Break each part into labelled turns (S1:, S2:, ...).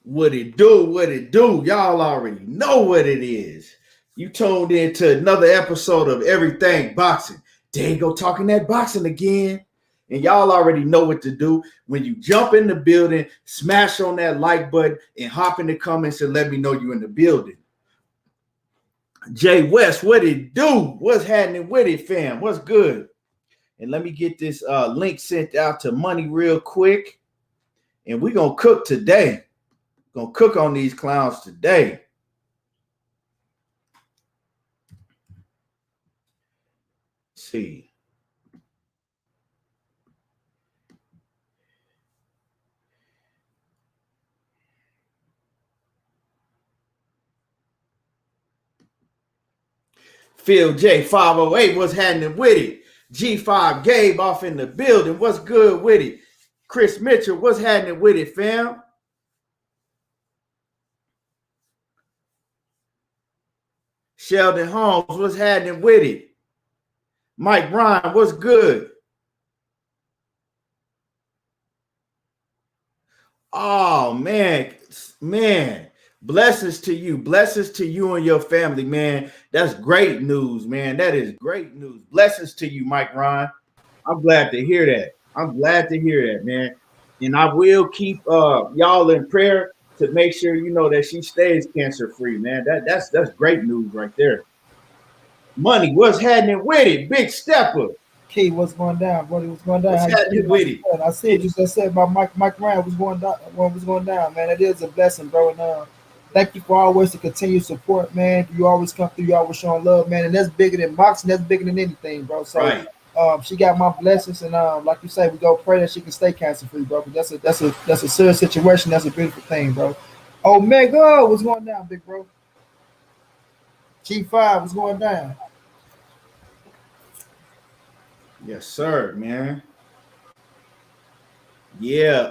S1: What it do? What it do? Y'all already know what it is. You tuned in to another episode of Everything Boxing. There you go, talking that boxing again. And y'all already know what to do. When you jump in the building, smash on that like button and hop in the comments and let me know you in the building. Jay West, what it do? What's happening with it, fam? What's good? And let me get this link sent out to Money real quick. And we're going to cook today. Gonna cook on these clowns today. Let's see. Phil J 508, what's happening with it? G5 Gabe off in the building. What's good with it? Chris Mitchell, what's happening with it, fam? Sheldon Holmes, what's happening with it? Mike Ryan, what's good? Oh, man. Blessings to you and your family, man. That's great news, man. That is great news. Blessings to you, Mike Ryan. I'm glad to hear that. Man. And I will keep y'all in prayer to make sure you know that she stays cancer free, man. That's great news right there. Money, what's happening with it? Big Stepper.
S2: Key, what's going down, buddy? What's going down?
S1: What's happening with it?
S2: I see it. Just said about Mike Ryan was going down. What was going down, man? It is a blessing, bro. And thank you for always the continued support, man. You always come through. You always showing love, man. And that's bigger than boxing. That's bigger than anything, bro. So,
S1: right.
S2: She got my blessings, and like you say, we go pray that she can stay cancer free, bro. Because that's a serious situation. That's a beautiful thing, bro. Omega, what's going down, big bro? G5, what's going down?
S1: Yes, sir, man. Yeah,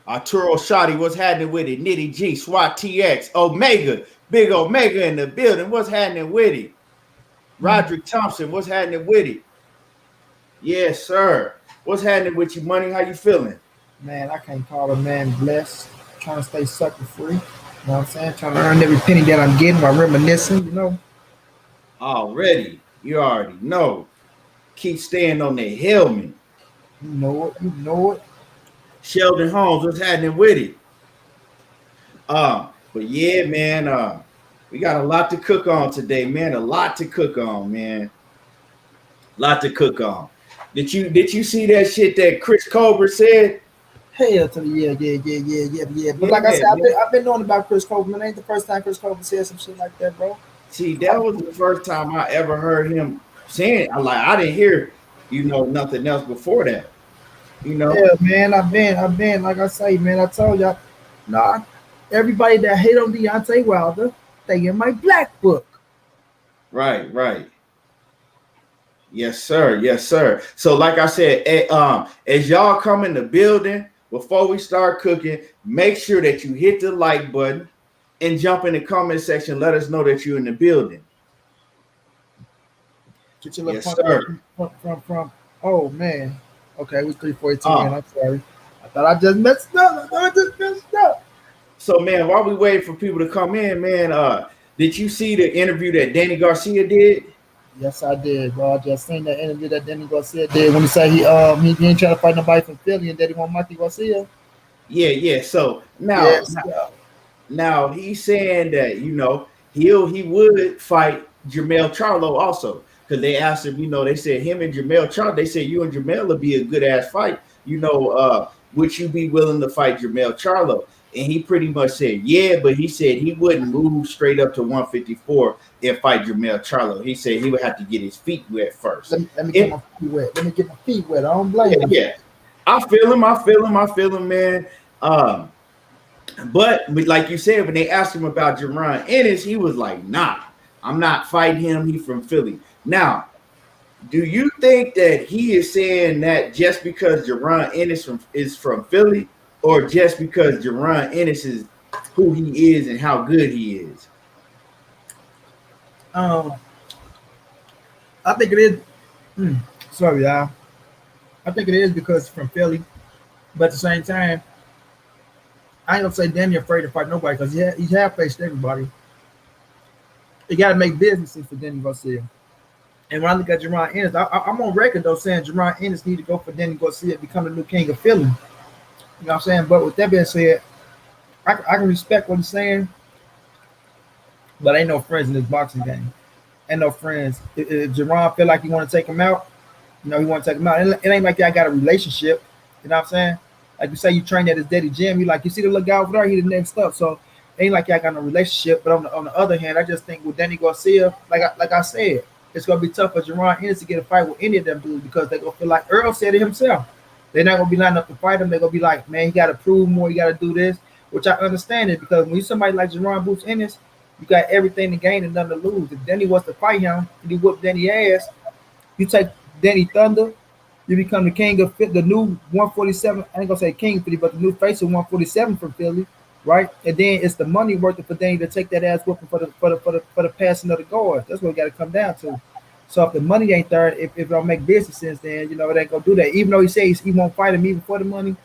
S1: Arturo Shotty, what's happening with it? Nitty G, SWAT TX, Omega, Big Omega in the building. What's happening with it? Roderick Thompson, what's happening with it? Yes, sir. What's happening with you, Money? How you feeling?
S2: Man, I can't call a man blessed. Trying to stay sucker free. You know what I'm saying? Trying to earn every penny that I'm getting while reminiscing, you know.
S1: You already know. Keep staying on the helmet.
S2: You know it.
S1: Sheldon Holmes, what's happening with it? But yeah, man, we got a lot to cook on today, man. A lot to cook on. Did you see that shit that Chris Colbert said?
S2: Hell to the yeah. But like I said, I've been knowing about Chris Colbert. Man, ain't the first time Chris Colbert said some shit like that, bro.
S1: See, that was the first time I ever heard him saying it. I didn't hear, nothing else before that.
S2: Yeah, man, I've been, like I say, man, I told y'all, everybody that hate on Deontay Wilder, they in my black book.
S1: Right. Yes, sir. So, like I said, as y'all come in the building, before we start cooking, make sure that you hit the like button and jump in the comment section. Let us know that you're in the building.
S2: Get your little from. Oh man. Okay, it was 3:42. Man, I'm sorry. I thought I just messed up.
S1: So, man, while we wait for people to come in, man, did you see the interview that Danny Garcia did?
S2: Yes, I did, bro. I just seen the interview that Danny Garcia did when he said he ain't trying to fight nobody from Philly and that he want Mikey Garcia.
S1: Yeah. So now he's saying that he would fight Jermell Charlo also, because they asked him. They said him and Jermell Charlo. They said you and Jermell would be a good ass fight. Would you be willing to fight Jermell Charlo? And he pretty much said, yeah, but he said he wouldn't move straight up to 154 and fight Jermell Charlo. He said he would have to get his feet wet first.
S2: Let me get my feet wet. I don't blame him.
S1: Yeah. I feel him, man. But like you said, when they asked him about Jerron Ennis, he was like, nah, I'm not fighting him. He's from Philly. Now, do you think that he is saying that just because Jerron Ennis is from Philly, or just because Jerron Ennis is who he is and how good he is?
S2: I think it is. Sorry, y'all. I think it is because he's from Philly, but at the same time, I ain't gonna say Danny afraid to fight nobody because he have faced everybody. He got to make businesses for Danny Garcia. And when I look at Jerron Ennis, I'm on record though saying Jerron Ennis need to go for Danny Garcia, become the new king of Philly. You know what I'm saying? But with that being said, I can respect what he's saying, but ain't no friends in this boxing game. Ain't no friends. If Jerron feel like he want to take him out, he want to take him out. It ain't like y'all got a relationship. You know what I'm saying? Like you say, you train at his daddy gym. You see the little guy over there, he the next up. So ain't like y'all got no relationship. But on the other hand, I just think with Danny Garcia, like I said, it's gonna be tough for Jerron Ennis to get a fight with any of them dudes because they gonna feel like Errol said it himself. They're not gonna be lining up to fight him. They're gonna be like, man, he gotta prove more, he gotta do this, which I understand it because when you somebody like Jerron Boots Ennis, you got everything to gain and nothing to lose. If Danny wants to fight him and he whoop Danny ass, you take Danny Thunder, you become the king of the new 147. I ain't gonna say king 50, but the new face of 147 from Philly, right? And then it's the money worth it for Danny to take that ass whooping for the passing of the guards. That's what we got to come down to. So if the money ain't there, if it don't make business sense, then it ain't gonna do that. Even though he says he won't fight him even for the money,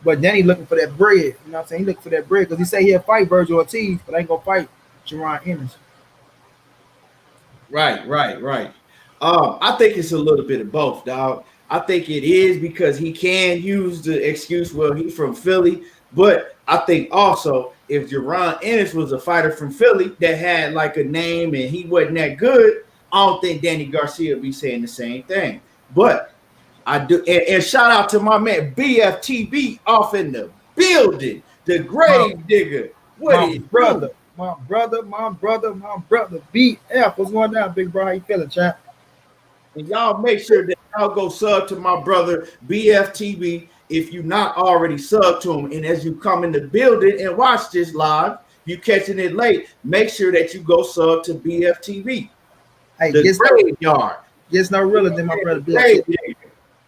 S2: but Danny looking for that bread. You know what I'm saying? He looking for that bread because he say he'll fight Virgil Ortiz, but ain't gonna fight Jerron Ennis.
S1: Right. I think it's a little bit of both, dog. I think it is because he can use the excuse, well, he's from Philly. But I think also if Jerron Ennis was a fighter from Philly that had like a name and he wasn't that good, I don't think Danny Garcia would be saying the same thing. But I do, and shout out to my man BFTB off in the building, the grave digger. What is
S2: brother? My brother, BF. What's going on, big bro? How you feeling, champ?
S1: And y'all make sure that y'all go sub to my brother BFTB if you're not already subbed to him. And as you come in the building and watch this live, you catching it late, make sure that you go sub to BFTV.
S2: Hey,
S1: the graveyard.
S2: Gets no realer than my brother BF.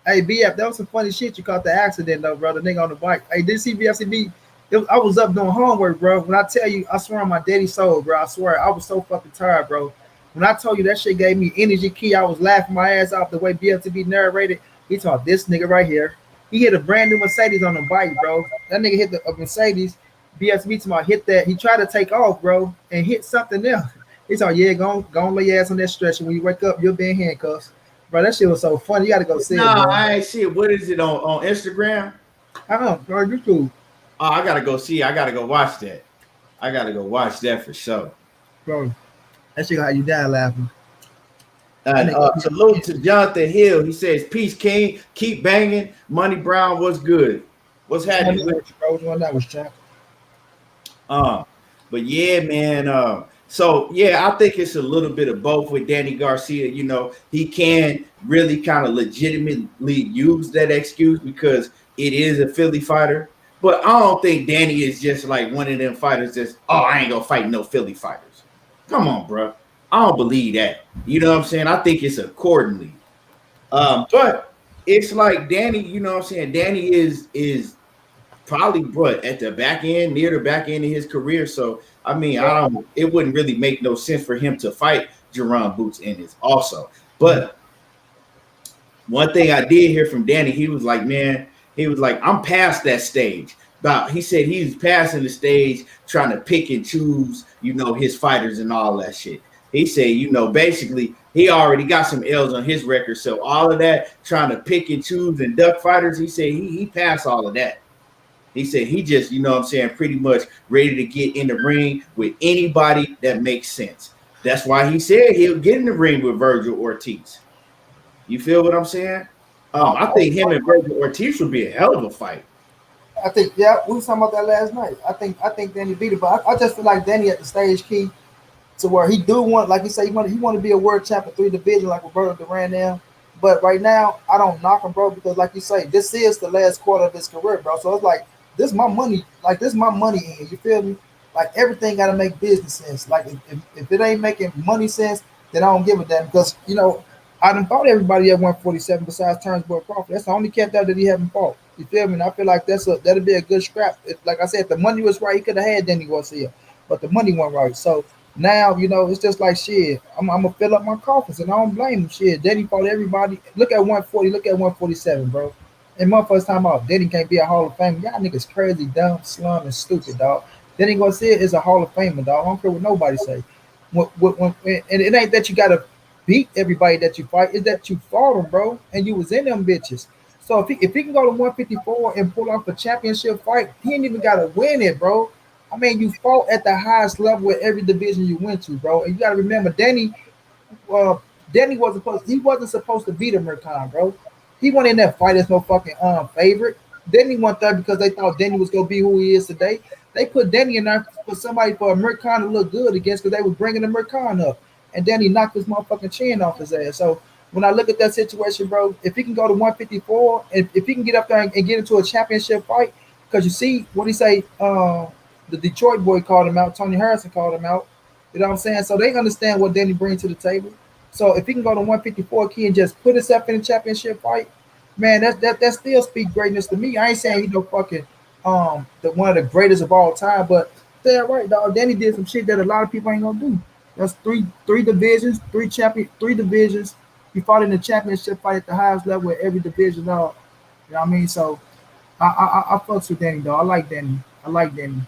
S2: Hey, BF, that was some funny shit you caught the accident, though, brother. Nigga on the bike. Hey, did you see BFCB? I was up doing homework, bro. When I tell you, I swear on my daddy's soul, bro. I swear, I was so fucking tired, bro. When I told you that shit gave me energy key, I was laughing my ass off the way BFTB narrated. He told this nigga right here. He hit a brand new Mercedes on the bike, bro. That nigga hit the Mercedes. BFTB tomorrow hit that. He tried to take off, bro, and hit something else. He told, yeah, go lay your ass on that stretcher. When you wake up, you'll be in handcuffs. Bro, that shit was so funny. You got to go see it, bro.
S1: I ain't see it. What is it on Instagram?
S2: I don't know, bro. YouTube.
S1: Oh, I got to go see it. I got to go watch that. I got to go watch that for sure.
S2: Bro, that shit got you down laughing.
S1: Salute to Jonathan Hill. He says, peace, King. Keep banging. Money Brown, what's good? What's happening with you,
S2: bro? One that was champ.
S1: But yeah, man. So yeah, I think it's a little bit of both with Danny Garcia. He can really kind of legitimately use that excuse because it is a Philly fighter. But I don't think Danny is just like one of them fighters that's, I ain't gonna fight no Philly fighters. Come on, bro. I don't believe that. You know what I'm saying? I think it's accordingly. But it's like Danny, you know what I'm saying? Danny is probably at the back end, near the back end of his career. So I mean, it wouldn't really make no sense for him to fight Jerron Boots Ennis also. But one thing I did hear from Danny, he was like, I'm past that stage. He said he's passing the stage trying to pick and choose, his fighters and all that shit. He said, basically he already got some L's on his record. So all of that trying to pick and choose and duck fighters, he said he passed all of that. He said he just, pretty much ready to get in the ring with anybody that makes sense. That's why he said he'll get in the ring with Virgil Ortiz. You feel what I'm saying? I think him and Virgil Ortiz would be a hell of a fight.
S2: I think, we were talking about that last night. I think Danny beat it, but I just feel like Danny at the stage key to where he do want, like you say, he want to be a world champion 3 division like Roberto Duran now. But right now, I don't knock him, bro, because like you say, this is the last quarter of his career, bro. So it's like, this is my money. Like, this is my money in. You feel me? Like, everything got to make business sense. Like, if it ain't making money sense, then I don't give a damn. Because, I done fought everybody at 147 besides Turnbull Crawford. That's the only cat that he haven't fought. You feel me? And I feel like that'll be a good scrap. Like I said, if the money was right, he could have had Danny Garcia. But the money wasn't right. So now, it's just like, shit, I'm going to fill up my coffers, and I don't blame him. Shit, Danny fought everybody. Look at 140. Look at 147, bro. And motherfuckers talking about Danny can't be a Hall of Famer. Y'all niggas crazy, dumb, slum, and stupid, dog. Danny Garcia is a Hall of Famer, dog. I don't care what nobody say. And it ain't that you gotta beat everybody that you fight, it's that you fought them, bro, and you was in them bitches. So if he can go to 154 and pull off a championship fight, he ain't even gotta win it, bro. I mean, you fought at the highest level at every division you went to, bro. And you gotta remember, Danny wasn't supposed to beat Amir Khan, bro. He went in that fight as no fucking favorite. Danny went there because they thought Danny was gonna be who he is today. They put Danny in there for somebody for Amir Khan to look good against because they was bringing Amir Khan up, and Danny knocked his motherfucking chin off his ass. So when I look at that situation, bro, if he can go to 154, and if he can get up there and get into a championship fight, because you see what he say, the Detroit boy called him out, Tony Harrison called him out. You know what I'm saying? So they understand what Danny brings to the table. So if he can go to 154 key and just put himself in a championship fight, man, that still speaks greatness to me. I ain't saying he's no fucking the one of the greatest of all time, but they're right, dog. Danny did some shit that a lot of people ain't gonna do. That's three divisions, three divisions. He fought in the championship fight at the highest level at every division, dog. You know what I mean? So I fucks with Danny, dog. I like Danny.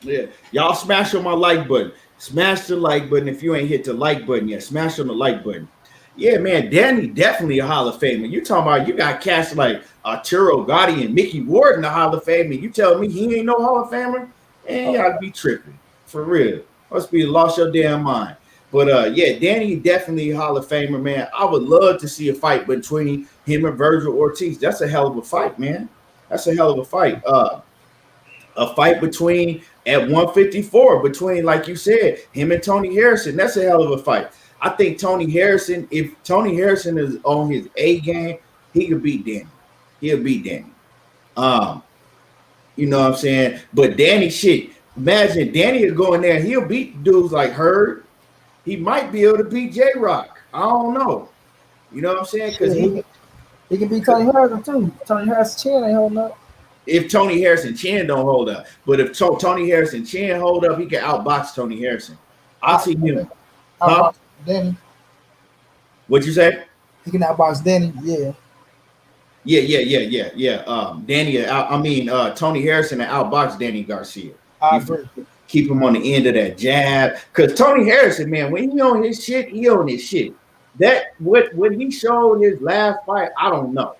S1: Yeah, y'all smash on my like button. Smash the like button if you ain't hit the like button yet. Smash on the like button. Yeah, man, Danny definitely a Hall of Famer. You talking about you got cats like Arturo Gotti and Mickey Ward in the Hall of Fame, and you tell me he ain't no Hall of Famer? Man, y'all be tripping. For real. Must be lost your damn mind. But yeah, Danny definitely a Hall of Famer, man. I would love to see a fight between him and Virgil Ortiz. That's a hell of a fight, man. That's a hell of a fight. A fight between at 154 between, like you said, him and Tony Harrison. That's a hell of a fight. I think Tony Harrison, if Tony Harrison is on his A game, he could beat Danny. He'll beat Danny. You know what I'm saying? But Danny, shit, imagine Danny will go in there, he'll beat dudes like Hurd. He might be able to beat J-Rock. I don't know. You know what I'm saying? Because
S2: he can beat Tony Harrison too. Tony Harrison chin ain't holding up.
S1: If Tony Harrison chin don't hold up, but if Tony Harrison chin hold up, he can outbox Tony Harrison. I see him.
S2: Outbox Danny.
S1: What'd you say?
S2: He can outbox Danny. Yeah.
S1: Danny. Tony Harrison and outbox Danny Garcia.
S2: I agree.
S1: Keep him on the end of that jab, because Tony Harrison, man, when he on his shit, he on his shit. That what he showed his last fight, I don't know.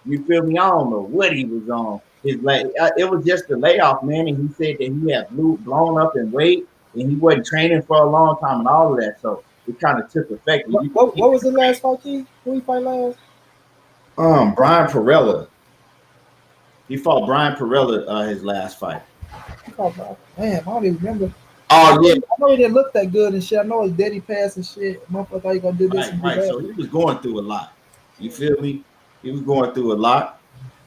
S1: You feel me? I don't know what he was on. It was just a layoff, man, and he said that he had blown up in weight and he wasn't training for a long time and all of that. So it kind of took effect.
S2: What was the last fight, Keith? Who he fight last?
S1: Brian Perella. He fought Brian Perella his last fight.
S2: Man, I don't even remember.
S1: Oh yeah,
S2: I know he didn't look that good and shit. I know his daddy passed and shit. Motherfucker, how you gonna do this?
S1: Right. So he was going through a lot. You feel me? He was going through a lot.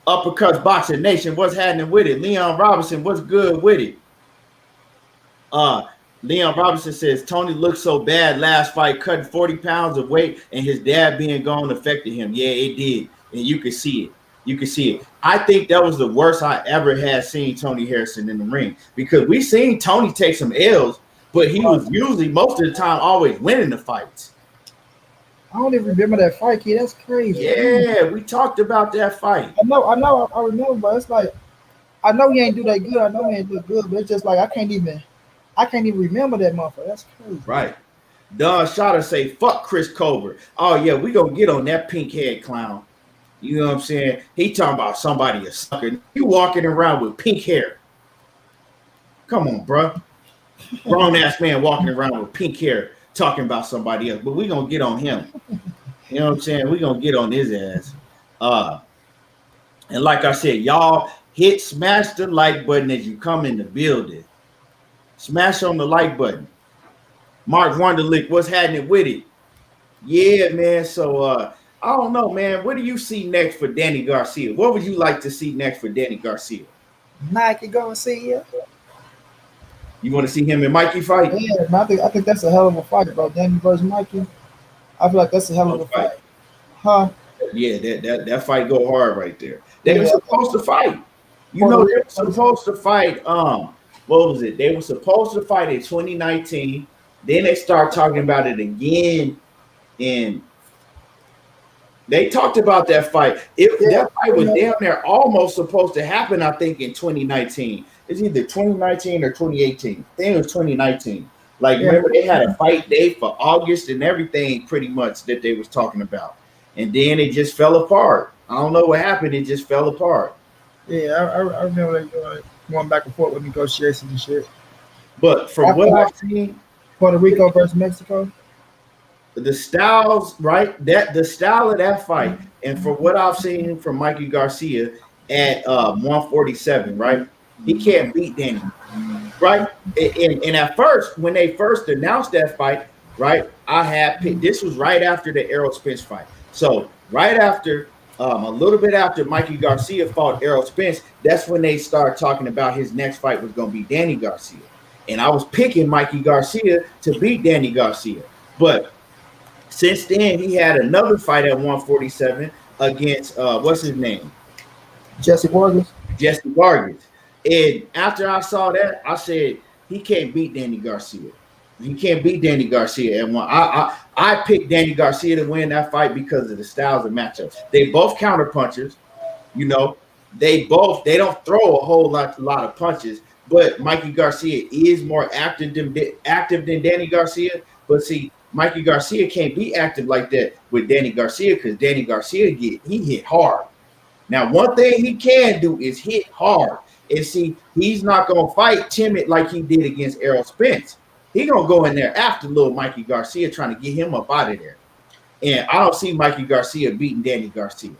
S1: Uppercuts Boxing Nation, what's happening with it? Leon Robinson, what's good with it? Leon Robinson says Tony looked so bad last fight, cutting 40 pounds of weight, and his dad being gone affected him. Yeah, it did, and you can see it. I think that was the worst I ever had seen Tony Harrison in the ring, because we seen Tony take some L's, but he was usually most of the time always winning the fights.
S2: I don't even remember that fight, kid. That's crazy.
S1: Yeah, we talked about that fight.
S2: I remember, but it's like I know he ain't do that good. I know he ain't do good, but it's just like I can't even remember that motherfucker. That's crazy.
S1: Right. Don Shotter say, fuck Chris Colbert. Oh yeah, we gonna get on that pink head clown. You know what I'm saying? He talking about somebody a sucker. You walking around with pink hair. Come on, bro. Grown ass man walking around with pink hair talking about somebody else. But we gonna get on him. You know what I'm saying? We gonna get on his ass. And like I said, y'all smash the like button as you come in the building. Smash on the like button. Mark Wonderlick, what's happening with it? Yeah, man. So I don't know, man. What do you see next for Danny Garcia? What would you like to see next for Danny Garcia?
S2: Mikey Garcia.
S1: You want to see him and Mikey fight?
S2: Yeah, man, I think that's a hell of a fight, bro. Danny versus Mikey. I feel like that's a hell of a fight. Huh?
S1: Yeah, that fight go hard right there. They were supposed to fight. You know, they were supposed to fight. What was it? They were supposed to fight in 2019. Then they start talking about it again in They talked about that fight.
S2: Yeah,
S1: That fight was down there almost supposed to happen, I think, in 2019. It's either 2019 or 2018. I think it was 2019. Like,
S2: yeah,
S1: remember, they had a fight day for August and everything pretty much that they was talking about. And then it just fell apart. I don't know what happened. It just fell apart.
S2: yeah. I remember they going back and forth with negotiations and shit.
S1: But from what
S2: After
S1: I've seen,
S2: Puerto Rico versus Mexico.
S1: the styles, right? That the style of that fight, and from what I've seen from Mikey Garcia at 147, right? He can't beat Danny, right? And at first, when they first announced that fight, right, I had picked. This was right after the Errol Spence fight. So right after, a little bit after Mikey Garcia fought Errol Spence, that's when they started talking about his next fight was going to be Danny Garcia, and I was picking Mikey Garcia to beat Danny Garcia, but since then, he had another fight at 147 against what's his name?
S2: Jesse Vargas.
S1: Jesse Vargas. And after I saw that, I said he can't beat Danny Garcia. He can't beat Danny Garcia. And I picked Danny Garcia to win that fight because of the styles of matchups. They both counter punchers, you know. They don't throw a whole lot of punches, but Mikey Garcia is more active than Danny Garcia. But see, Mikey Garcia can't be active like that with Danny Garcia because Danny Garcia he hit hard. Now, one thing he can do is hit hard. And see, he's not going to fight timid like he did against Errol Spence. He's going to go in there after little Mikey Garcia trying to get him up out of there. And I don't see Mikey Garcia beating Danny Garcia.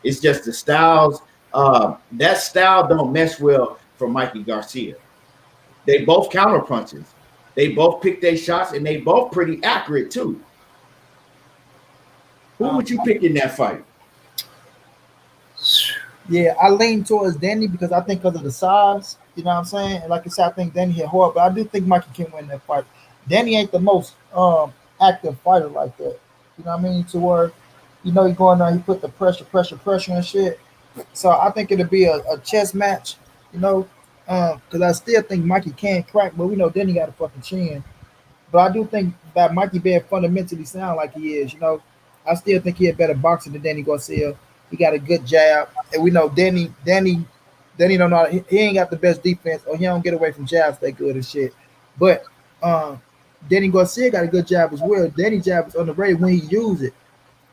S1: It's just the styles. That style don't mesh well for Mikey Garcia. They both counter punches. They both pick their shots, and they both pretty accurate too. Who would you pick in that fight?
S2: Yeah, I lean towards Danny because I think because of the size, you know what I'm saying? And like I said, I think Danny hit hard, but I do think Mikey can win that fight. Danny ain't the most active fighter like that. You know what I mean? To where, you know, he going there, he put the pressure and shit. So I think it'll be a chess match, you know, because I still think Mikey can crack, but we know Danny got a fucking chin. But I do think that Mikey being fundamentally sound like he is, you know, I still think he a better boxer than Danny Garcia. He got a good jab, and we know Danny don't know he ain't got the best defense, or he don't get away from jabs that good and shit. But Danny Garcia got a good jab as well. Danny jab is underrated when he use it.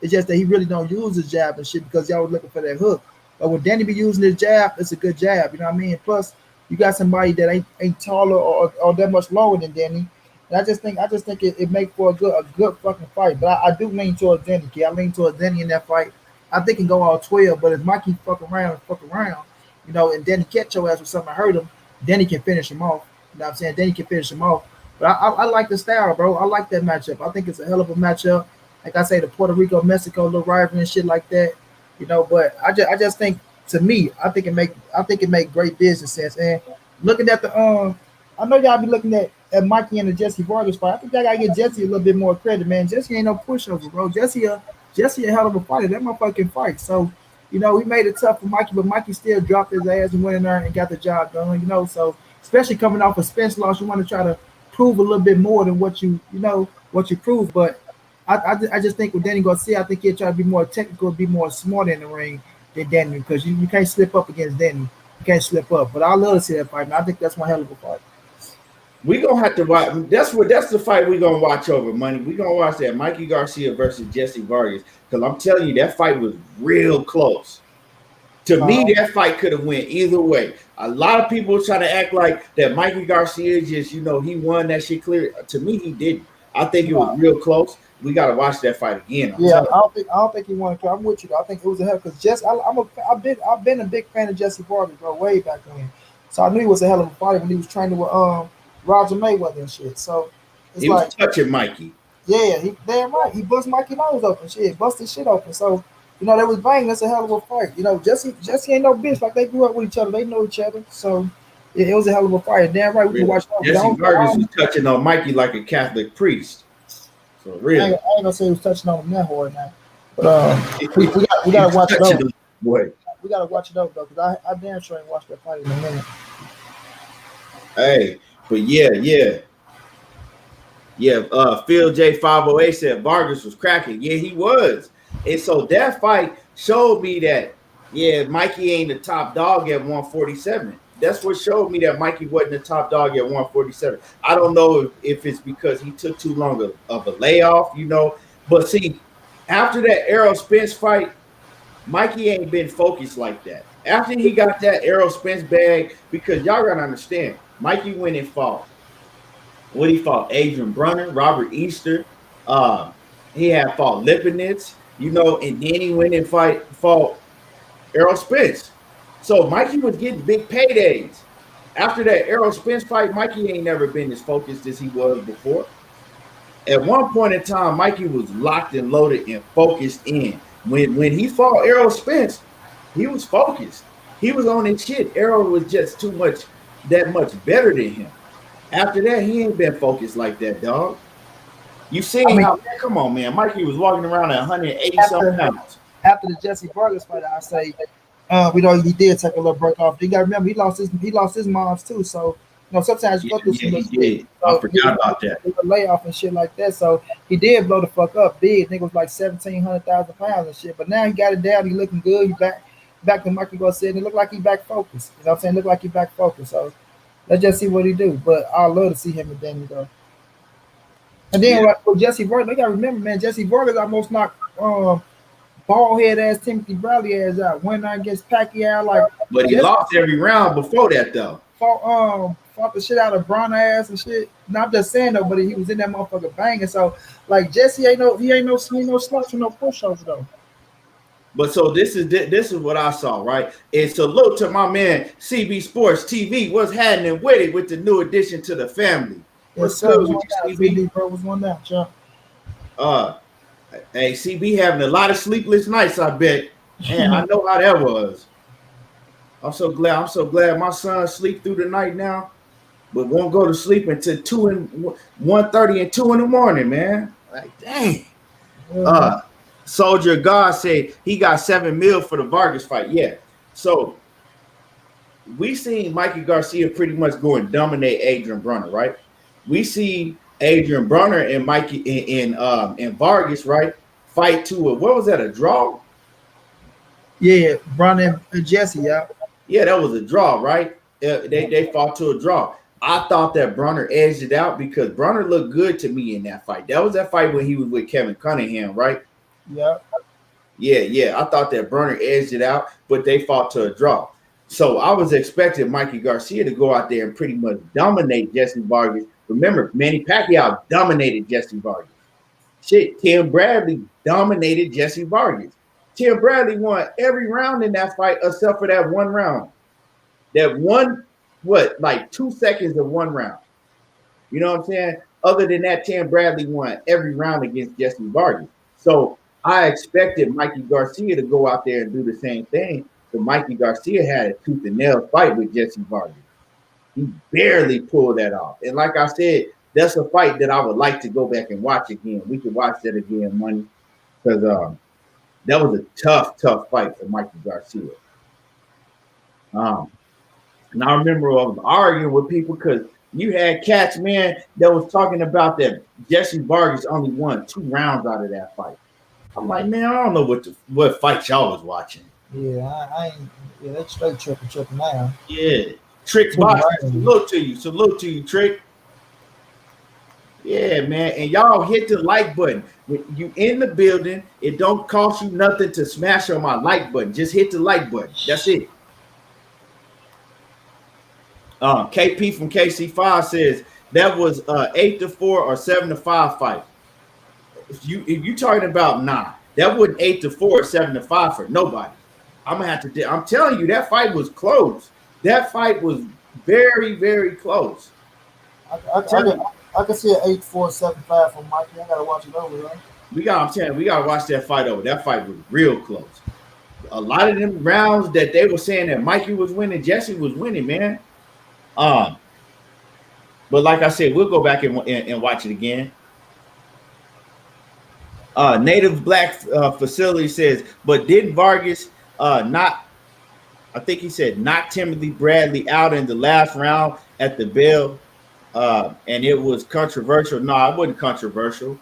S2: It's just that he really don't use his jab and shit because y'all was looking for that hook. But when Danny be using his jab, it's a good jab. You know what I mean? Plus, you got somebody that ain't taller or that much lower than Danny. And I just think it make for a good fucking fight. But I do lean towards Danny. I lean towards Danny in that fight. I think it can go all 12. But if Mikey fuck around, you know, and Danny catch your ass with something hurt him, Danny can finish him off. You know what I'm saying? Danny can finish him off. But I like the style, bro. I like that matchup. I think it's a hell of a matchup. Like I say, the Puerto Rico, Mexico, little rivalry and shit like that. You know, but I just think, to me, I think it make great business sense. And looking at the I know y'all be looking at Mikey and the Jesse Vargas fight. I think I gotta give Jesse a little bit more credit, man. Jesse ain't no pushover, bro. Jesse a hell of a fighter. That motherfucking fight. So, you know, he made it tough for Mikey, but Mikey still dropped his ass and went in there and got the job done. You know, so especially coming off a Spence loss, you want to try to prove a little bit more than what you proved. But I just think with Danny Garcia, I think he'll try to be more technical, be more smart in the ring than Danny, because you can't slip up against Danny. You can't slip up. But I love to see that fight, and I think that's one hell of a fight.
S1: We gonna have to watch. That's the fight we gonna watch over, money. We gonna watch that Mikey Garcia versus Jesse Vargas, because I'm telling you that fight was real close. To me, that fight could have went either way. A lot of people try to act like that Mikey Garcia just, he won that shit clear. To me, he didn't. I think it was real close. We got to watch that fight again.
S2: I don't think he won. I'm with you. I think it was a hell, because I've been a big fan of Jesse Vargas, bro, way back then. So I knew he was a hell of a fighter when he was training with Roger Mayweather and shit. So
S1: it's he was touching Mikey.
S2: Yeah, he damn right. He bust Mikey nose open, shit, busted shit open. So, you know, they was banging. That's a hell of a fight. You know, Jesse ain't no bitch. Like, they grew up with each other. They know each other. So it was a hell of a fight. Damn right, we can watch that.
S1: Jesse Vargas was touching on Mikey like a Catholic priest. So really,
S2: I ain't gonna say he was touching on him that hard now. But we gotta watch it over. We gotta watch it over though, because I damn sure ain't watched that fight in a minute.
S1: Hey, but yeah. Phil J508 said Vargas was cracking. Yeah, he was. And so that fight showed me that, yeah, Mikey ain't the top dog at 147. That's what showed me that Mikey wasn't the top dog at 147. I don't know if it's because he took too long of a layoff, you know. But see, after that Errol Spence fight, Mikey ain't been focused like that. After he got that Errol Spence bag, because y'all gotta understand, Mikey went and fought. What he fought? Adrian Brunner, Robert Easter. He had fought Lipinets, you know, and then he went and fought Errol Spence. So Mikey was getting big paydays. After that Errol Spence fight, Mikey ain't never been as focused as he was before. At one point in time, Mikey was locked and loaded and focused in. When he fought Errol Spence, he was focused. He was on his shit. Errol was just that much better than him. After that, he ain't been focused like that, dog. You seen how, man, come on, man. Mikey was walking around at 180-something pounds.
S2: After the Jesse Vargas fight, I say, we know he did take a little break off. You got to remember, he lost his moms too. So, you know, sometimes you go through some
S1: shit. I forgot about that.
S2: Layoff and shit like that. So he did blow the fuck up big. Nigga was like 1,700,000 pounds and shit. But now he got it down. He looking good. He back to Mikey Garcia. And it looked like he back focused. You know what I'm saying? Look like he back focused. So let's just see what he do. But I love to see him and Danny though. And then with Jesse Vargas, they gotta remember, man, Jesse Vargas almost knocked bald head ass Timothy Bradley ass out. Went out against Pacquiao, like,
S1: but he lost every round before that though.
S2: Fought the shit out of Brown ass and shit. Not just saying though, but he was in that motherfucker banging. So like Jesse ain't no slouch or no pushover though.
S1: But so this is what I saw, right? And salute to my man CB Sports TV. What's happening with it with the new addition to the family? What's good with you, CB?
S2: Bro, was one down, Chuck.
S1: Hey, CB having a lot of sleepless nights, I bet. Man, I know how that was. I'm so glad my son sleep through the night now, but won't go to sleep until 1:30 and 2 in the morning, man. Like, dang. Soldier God said he got $7 million for the Vargas fight. Yeah. So we seen Mikey Garcia pretty much go and dominate Adrian Brunner, right? We see Adrian Brunner and Mikey and Vargas, right? Fight to a, what was that, a draw?
S2: Yeah, Brunner and Jesse, yeah.
S1: Yeah, that was a draw, right? They fought to a draw. I thought that Brunner edged it out because Brunner looked good to me in that fight. That was that fight when he was with Kevin Cunningham, right?
S2: Yeah.
S1: Yeah. I thought that Brunner edged it out, but they fought to a draw. So I was expecting Mikey Garcia to go out there and pretty much dominate Jesse Vargas. Remember, Manny Pacquiao dominated Jesse Vargas. Shit, Tim Bradley dominated Jesse Vargas. Tim Bradley won every round in that fight except for that one round. That one, like 2 seconds of one round. You know what I'm saying? Other than that, Tim Bradley won every round against Jesse Vargas. So I expected Mikey Garcia to go out there and do the same thing. But Mikey Garcia had a tooth and nail fight with Jesse Vargas. He barely pulled that off. And like I said, that's a fight that I would like to go back and watch again. We could watch that again, Money, because that was a tough fight for Mikey Garcia. And I remember I was arguing with people because you had cats, man, that was talking about that Jesse Vargas only won 2 rounds out of that fight. I'm like, man, I don't know what fight y'all was watching.
S2: Yeah, I ain't. Yeah, that's straight tripping now.
S1: Yeah, Trick box. Salute to you, Trick. Yeah, man, and y'all hit the like button. When you in the building, it don't cost you nothing to smash on my like button. Just hit the like button. That's it. KP from KC5 says that was 8-4 or 7-5 fight. If you talking about that wasn't 8-4 or 7-5 for nobody. I'm gonna have to. I'm telling you, that fight was close. That fight was very, very close.
S2: I can see an 8-4, 7-5 from Mikey. I gotta watch it over, right?
S1: I'm telling you, we gotta watch that fight over. That fight was real close. A lot of them rounds that they were saying that Mikey was winning, Jesse was winning, man. But like I said, we'll go back and watch it again. Native Black Facility says, but didn't Vargas knock Timothy Bradley out in the last round at the bell? And it was controversial. No, it wasn't controversial.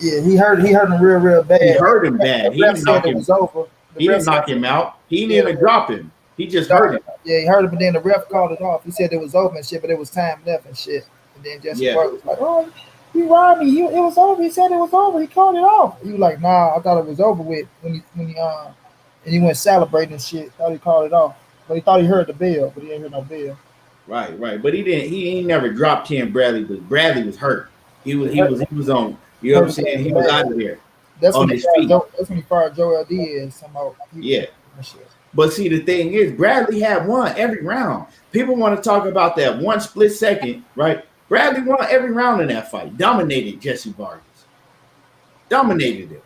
S2: Yeah, he hurt him real bad.
S1: He hurt him bad.
S2: The
S1: He
S2: ref
S1: didn't
S2: said
S1: knock
S2: it
S1: him.
S2: was over.
S1: He didn't knock him out. He didn't even drop him. He just hurt him.
S2: Yeah, he hurt him, but then the ref called it off. He said it was over and shit, but it was time left and shit. And then Jesse Parker was like, "Oh, he robbed me. It was over. He said it was over. He called it off." He was like, "Nah, I thought it was over with when he and he went celebrating and shit. Thought he called it off, but he thought he heard the bell, but he didn't hear no bell."
S1: Right. But he didn't. He never dropped Tim Bradley, but Bradley was hurt. He was on. You know what I'm saying? He was out of there.
S2: That's
S1: on
S2: when
S1: his feet.
S2: That's when he fired Joel Diaz. Somehow.
S1: Yeah. But see, the thing is, Bradley had won every round. People want to talk about that one split second, right? Bradley won every round in that fight. Dominated Jesse Vargas. Dominated him.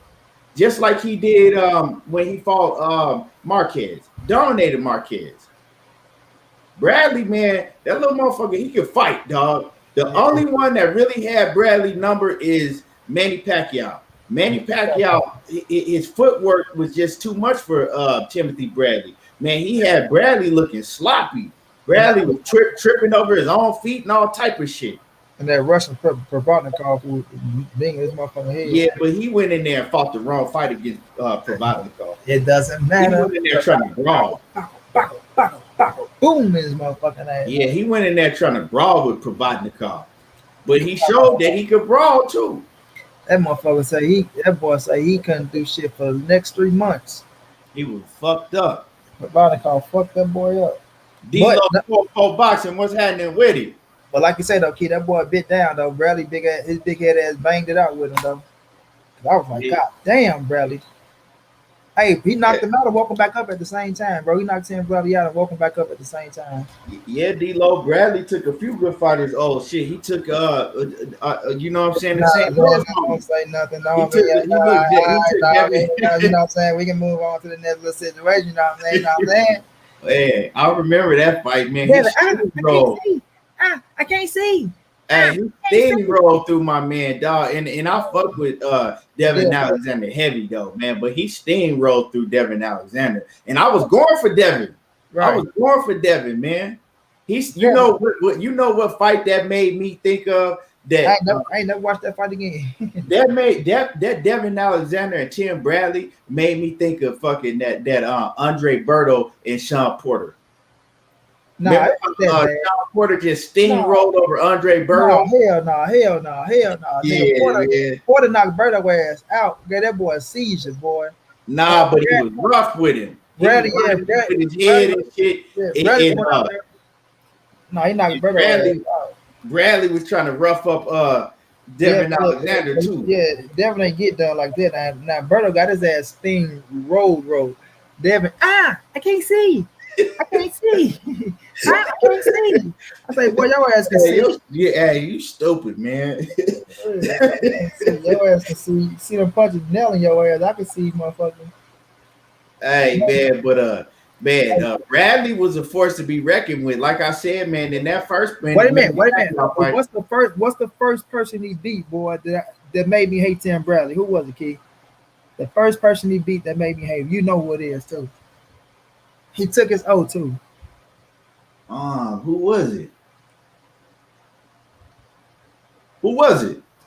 S1: Just like he did when he fought Marquez. Dominated Marquez. Bradley, man, that little motherfucker, he can fight, dog. The only one that really had Bradley number is Manny Pacquiao. Manny Pacquiao, his footwork was just too much for Timothy Bradley. Man, he had Bradley looking sloppy. Bradley was tripping over his own feet and all type of shit.
S2: And that Russian Provodnikov was being his motherfucking head.
S1: Yeah, but he went in there and fought the wrong fight against Provodnikov.
S2: It doesn't matter.
S1: He went in there trying to brawl.
S2: Boom in his motherfucking ass.
S1: Yeah, he went in there trying to brawl with Provodnikov. But he showed that he could brawl too.
S2: That motherfucker that boy say he couldn't do shit for the next 3 months.
S1: He was fucked up.
S2: Provodnikov fucked that boy up.
S1: D-Lo boxing, what's happening with him?
S2: But like you said though, kid, that boy bit down though. Bradley his big head ass banged it out with him though. I was like, God damn, Bradley. Hey, he knocked him out and woke him back up at the same time, bro. He knocked Tim Bradley out and woke him back up at the same time.
S1: Yeah, D-Lo Bradley took a few good fighters. Oh shit, he took you know what I'm saying?
S2: Don't say nothing. No, you know what I'm saying? We can move on to the next little situation. You know what I'm saying?
S1: Hey, I remember that fight, man.
S2: I can't see.
S1: Hey, he steamrolled through my man, dog. And I fuck with Devin Alexander heavy though, man. But he steamrolled through Devin Alexander. And I was going for Devin. Right. I was going for Devin, man. You know what fight that made me think of? That
S2: I ain't never watched that fight again.
S1: that Devin Alexander and Tim Bradley made me think of fucking that Andre Berto and Sean Porter. Sean Porter just steamrolled over Andre Berto.
S2: Hell no. Yeah, Porter knocked Berto ass out. Got that boy a seizure, boy.
S1: Nah, but he was rough with him.
S2: Bradley,
S1: with his head and shit.
S2: He knocked Berto out.
S1: Bradley was trying to rough up Devin Alexander too.
S2: Yeah, Devin ain't get done like that. Now Berto got his ass rolled. Devin, I can't see. I can't see. I can't see. I say, boy, your ass can see.
S1: You stupid, man.
S2: Your ass can see. See them punches nailing your ass. I can see, motherfucker.
S1: Hey, man, but Bradley was a force to be reckoned with. Like I said, man, in that first man.
S2: Wait a minute. What's the first person he beat, boy, that made me hate Tim Bradley? Who was it, Key? The first person he beat that made me hate him. You know who it is, too. He took his O too.
S1: Who was it?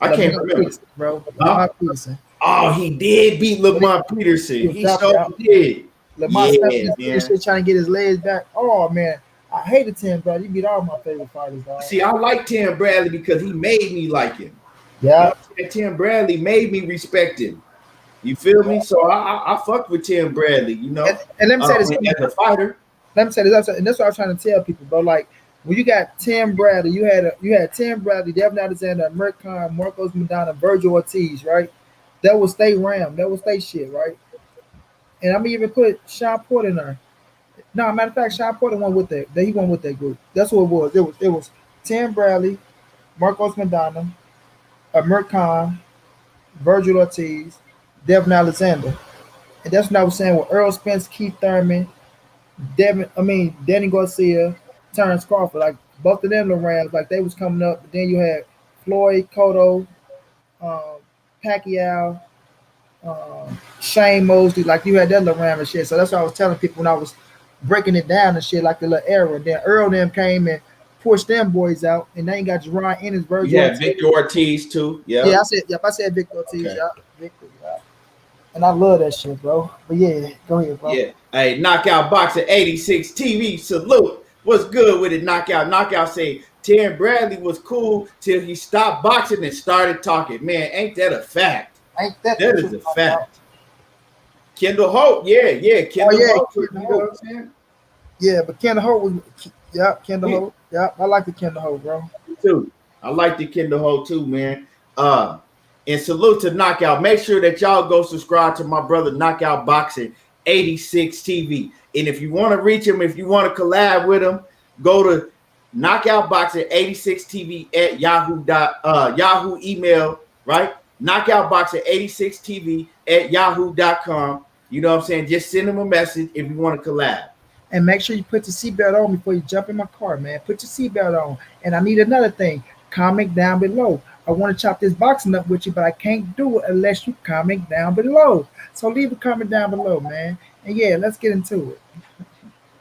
S1: I can't remember,
S2: Peterson, bro. Lamont Peterson.
S1: Oh, he did beat Lamont Peterson. He so did.
S2: Lamont Peterson trying to get his legs back. Oh man, I hated Tim Bradley. He beat all my favorite fighters. Dog.
S1: See, I like Tim Bradley because he made me like him.
S2: Yeah,
S1: Tim Bradley made me respect him. You feel me? So I fuck with Tim Bradley, you know.
S2: And let me say this
S1: as a fighter.
S2: Let me say this, and that's what I'm trying to tell people, bro. Like when you got Tim Bradley, you had Tim Bradley, Devin Alexander, American, Marcos Madonna, Virgil Ortiz, right? That was they ram. That was they shit, right? And I'm even put Sean Porter in there. No, matter of fact, Sean Porter went with that. He went with that group. That's what it was. It was Tim Bradley, Marcos Madonna, American, Virgil Ortiz, Devin Alexander. And that's what I was saying with Errol, Spence, Keith Thurman, Danny Garcia, Terrence Crawford. Like both of them the Rams, like they was coming up. But then you had Floyd, Cotto, Pacquiao, Shane Mosley. Like you had that little Ram and shit. So that's what I was telling people when I was breaking it down and shit, like the little era. Then Earl them came and pushed them boys out, and they ain't got Jerron Ennis, Virgil.
S1: Yeah, Victor Ortiz too. Yeah.
S2: Yeah, I said Victor Ortiz.
S1: Okay.
S2: Yeah, Victor. Yeah. And I love that shit, bro. But yeah, go ahead, bro.
S1: Yeah. Hey, Knockout Boxing 86 TV, salute. What's good with it, Knockout? Knockout say Terry Bradley was cool till he stopped boxing and started talking. Man, ain't that a fact?
S2: Ain't that
S1: is a fact. Kendall Holt, yeah. Kendall Holt, you know what I'm saying?
S2: Yeah, but Kendall Holt was, Kendall Holt. Yeah, I like the Kendall Holt, bro.
S1: Me too. I like the Kendall Holt too, man. And salute to Knockout. Make sure that y'all go subscribe to my brother Knockout Boxing 86 TV. And if you want to reach him, if you want to collab with him, go to Knockout Boxing 86 TV at Yahoo email, right? Knockout Boxing 86 TV at yahoo.com. You know what I'm saying? Just send him a message if you want to collab.
S2: And make sure you put your seatbelt on before you jump in my car, man. Put your seatbelt on. And I need another thing. Comment down below. I want to chop this boxing up with you, but I can't do it unless you comment down below. So leave a comment down below, man. And yeah, let's get into it.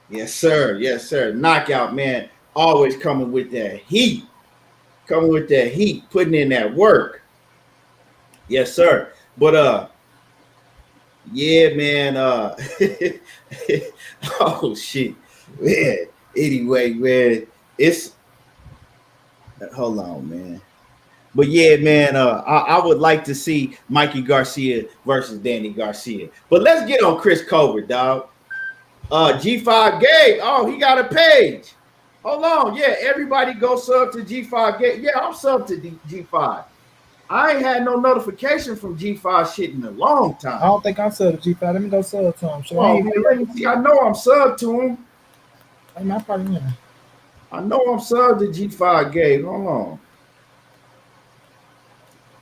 S1: Yes, sir. Yes, sir. Knockout, man. Always coming with that heat. Coming with that heat. Putting in that work. Yes, sir. But yeah, man. Oh shit. Man. Anyway, man. It's hold on, man. But yeah, man, I would like to see Mikey Garcia versus Danny Garcia. But let's get on Chris Colbert, dog. G5 Gabe. Oh, he got a page. Hold on. Yeah, everybody go sub to G5 Gabe. Yeah, I'm sub to G5. I ain't had no notification from G5 shit in a long time.
S2: I don't think I'm sub to G5. Let me go sub to him. So
S1: I know I'm sub to him.
S2: I
S1: know I'm sub to G5 Gabe. Hold on.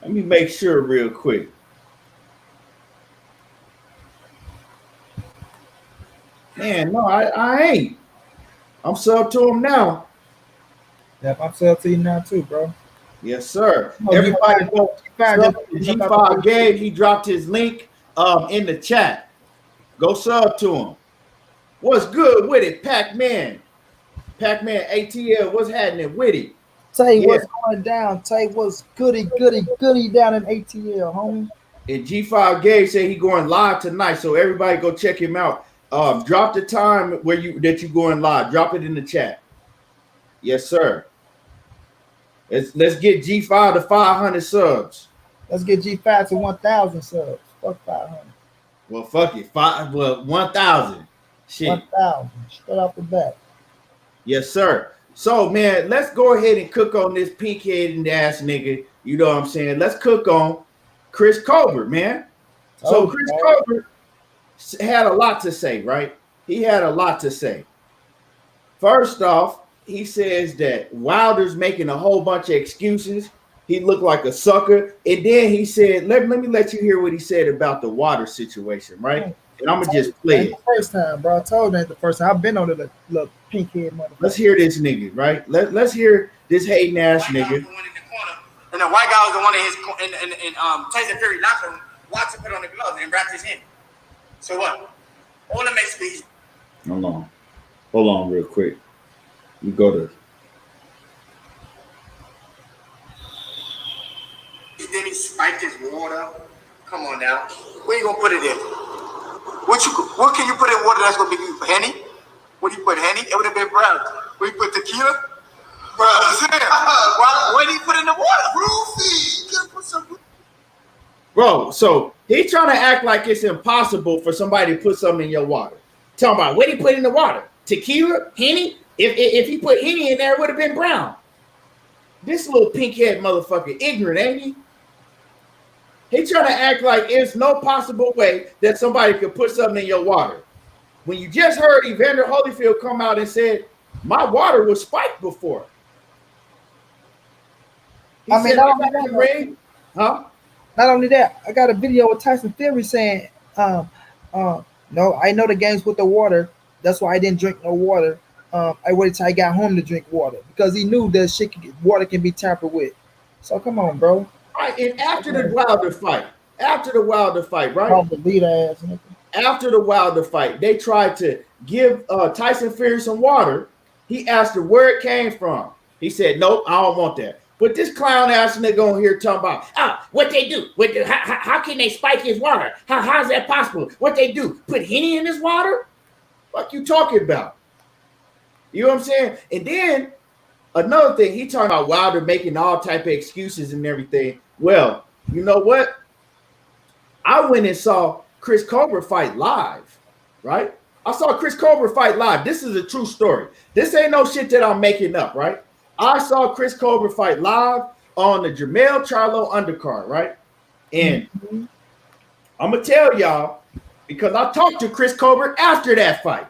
S1: Let me make sure real quick. Man, no, I ain't. I'm sub to him now.
S2: Yep, I'm sub to you now too, bro.
S1: Yes, sir. Everybody go sub to G5 Gabe. He dropped his link in the chat. Go sub to him. What's good with it, Pac-Man? Pac-Man ATL, what's happening with it?
S2: Tay, what's going down? Tay, what's goody down in ATL, homie?
S1: And G5 Gabe said he going live tonight, so everybody go check him out. Drop the time where you going live. Drop it in the chat. Yes, sir. Let's get G5 to 500 subs.
S2: Let's get G5 to 1,000 subs. Fuck 500.
S1: Well, fuck it. 1,000. Shit.
S2: 1,000. Straight off the bat.
S1: Yes, sir. So, man, let's go ahead and cook on this pink-headed ass nigga. You know what I'm saying? Let's cook on Chris Colbert, man. So, Chris Colbert had a lot to say, right? He had a lot to say. First off, he says that Wilder's making a whole bunch of excuses. He looked like a sucker. And then he said, let me let you hear what he said about the water situation, right? And I'm going to just play it.
S2: The first time, bro. I told you that the first time. I've been on the little pink head motherfucker.
S1: Let's hear this nigga, right? Let's hear this hating ass nigga.
S3: And the white guy was the one in his Tyson Fury knocked him. Watson put on the gloves and wrapped his hand. So what? All that makes me.
S1: Hold on, real quick. You go to.
S3: Then he spiked his water. Come on now. Where you gonna put it in? What can you put in water that's gonna be Henny? What do you put Henny? It would have been brown. Where you put tequila? Bro, why did he put in the water? Roofie. You put some.
S1: Bro, so he trying to act like it's impossible for somebody to put something in your water. Talking about what he put in the water? Tequila? Henny? If he put Henny in there, it would have been brown. This little pink-head motherfucker ignorant, ain't he? He trying to act like it's no possible way that somebody could put something in your water. When you just heard Evander Holyfield come out and said, my water was spiked before.
S2: Not only that, I got a video with Tyson Fury saying, no, I know the games with the water. That's why I didn't drink no water. I waited till I got home to drink water because he knew that water can be tampered with. So come on, bro.
S1: Right, and after the Wilder fight, right? After the Wilder fight, they tried to give Tyson Fury some water. He asked her where it came from. He said, nope, I don't want that. But this clown ass nigga on here talking about, what they do? How can they spike his water? How's that possible? What they do? Put Henny in his water? What you talking about? You know what I'm saying? And then another thing, he talking about Wilder making all type of excuses and everything. Well, you know what? I went and saw Chris Colbert fight live, right? I saw Chris Colbert fight live. This is a true story. This ain't no shit that I'm making up, right? I saw Chris Colbert fight live on the Jermell Charlo undercard, right? And I'm going to tell y'all, because I talked to Chris Colbert after that fight.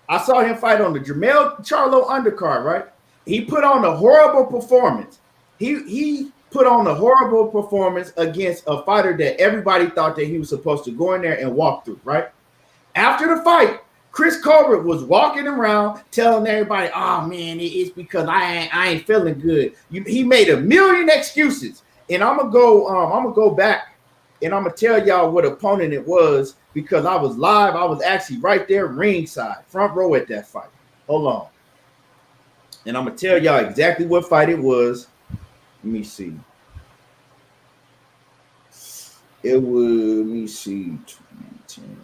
S1: I saw him fight on the Jermell Charlo undercard, right? He put on a horrible performance. He put on a horrible performance against a fighter that everybody thought that he was supposed to go in there and walk through, right? After the fight, Chris Colbert was walking around telling everybody, oh man, it's because I ain't feeling good. He made a million excuses. And I'm gonna go back and I'm gonna tell y'all what opponent it was, because I was live. I was actually right there ringside, front row at that fight. Hold on. And I'm gonna tell y'all exactly what fight it was. Let me see. It was, let me see, 2010.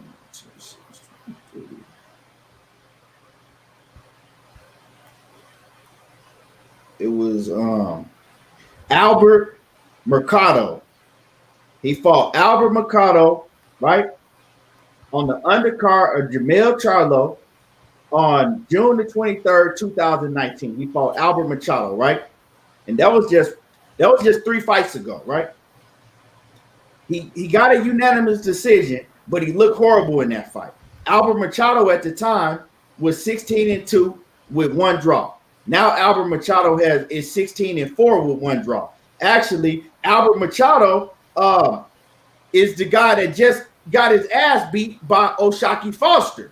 S1: It was Albert Mercado. He fought Albert Mercado, right, on the undercard of Jermell Charlo on June the 23rd, 2019. He fought Albert Machado, right? And that was just 3 fights ago, right? He got a unanimous decision, but he looked horrible in that fight. Albert Machado at the time was 16-2 with 1 draw. Now Albert Machado is 16-4 with 1 draw. Actually, Albert Machado is the guy that just got his ass beat by O'Shaquie Foster.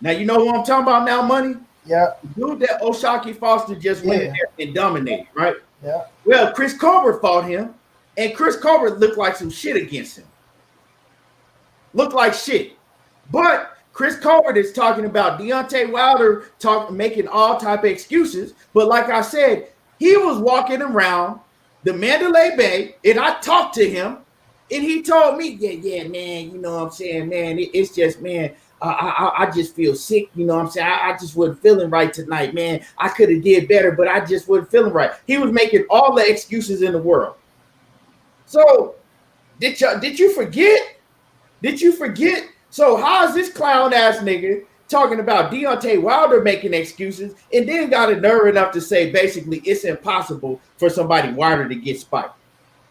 S1: Now you know who I'm talking about now, Money?
S2: Yeah.
S1: Dude that O'Shaquie Foster just went in there and dominated, right?
S2: Yeah.
S1: Well, Chris Colbert fought him, and Chris Colbert looked like some shit against him. Looked like shit. But Chris Colbert is talking about Deontay Wilder making all type of excuses. But like I said, he was walking around the Mandalay Bay, and I talked to him, and he told me, yeah, man, you know what I'm saying, man, it's just, man, I just feel sick, you know what I'm saying? I just wasn't feeling right tonight, man. I could have did better, but I just wasn't feeling right. He was making all the excuses in the world. So did you forget? Did you forget? So how is this clown ass nigga talking about Deontay Wilder making excuses and then got a nerve enough to say basically it's impossible for somebody Wilder to get spiked?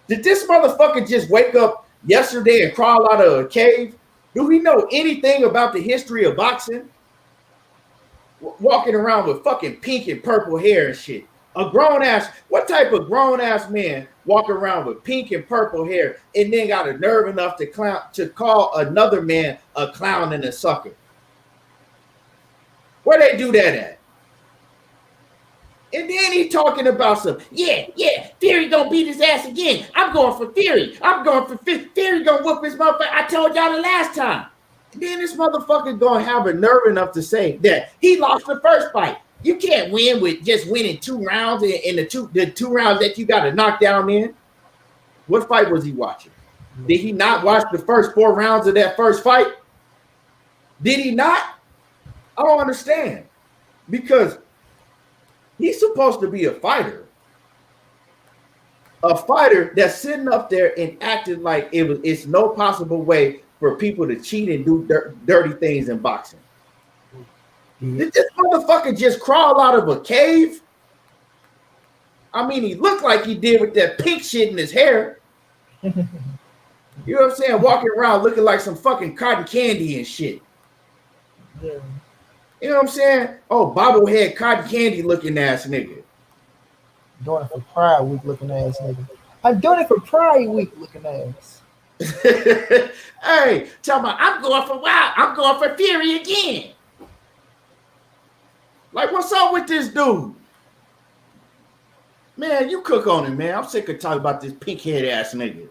S1: Did this motherfucker just wake up yesterday and crawl out of a cave? Do we know anything about the history of boxing? Walking around with fucking pink and purple hair and shit. What type of grown ass man walk around with pink and purple hair and then got a nerve enough to call another man a clown and a sucker? Where they do that at? And then he talking about some, yeah, Fury gonna beat his ass again. I'm going for Fury. Fury gonna whoop his motherfucker. I told y'all the last time. And then this motherfucker gonna have a nerve enough to say that he lost the first fight. You can't win with just winning 2 rounds in the two rounds that you got to knock down in. What fight was he watching? Did he not watch the first 4 rounds of that first fight? Did he not? I don't understand. Because he's supposed to be a fighter. A fighter that's sitting up there and acting like it's no possible way for people to cheat and do dirty things in boxing. Did this motherfucker just crawl out of a cave? I mean, he looked like he did with that pink shit in his hair. You know what I'm saying? Walking around looking like some fucking cotton candy and shit. Yeah. You know what I'm saying? Oh, bobblehead cotton candy looking ass nigga.
S2: Doing it for Pride Week looking ass nigga. I'm doing it for Pride Week looking ass.
S1: Hey, tell me, I'm going for Fury again. Like, what's up with this dude? Man, you cook on him, man. I'm sick of talking about this pink head ass nigga.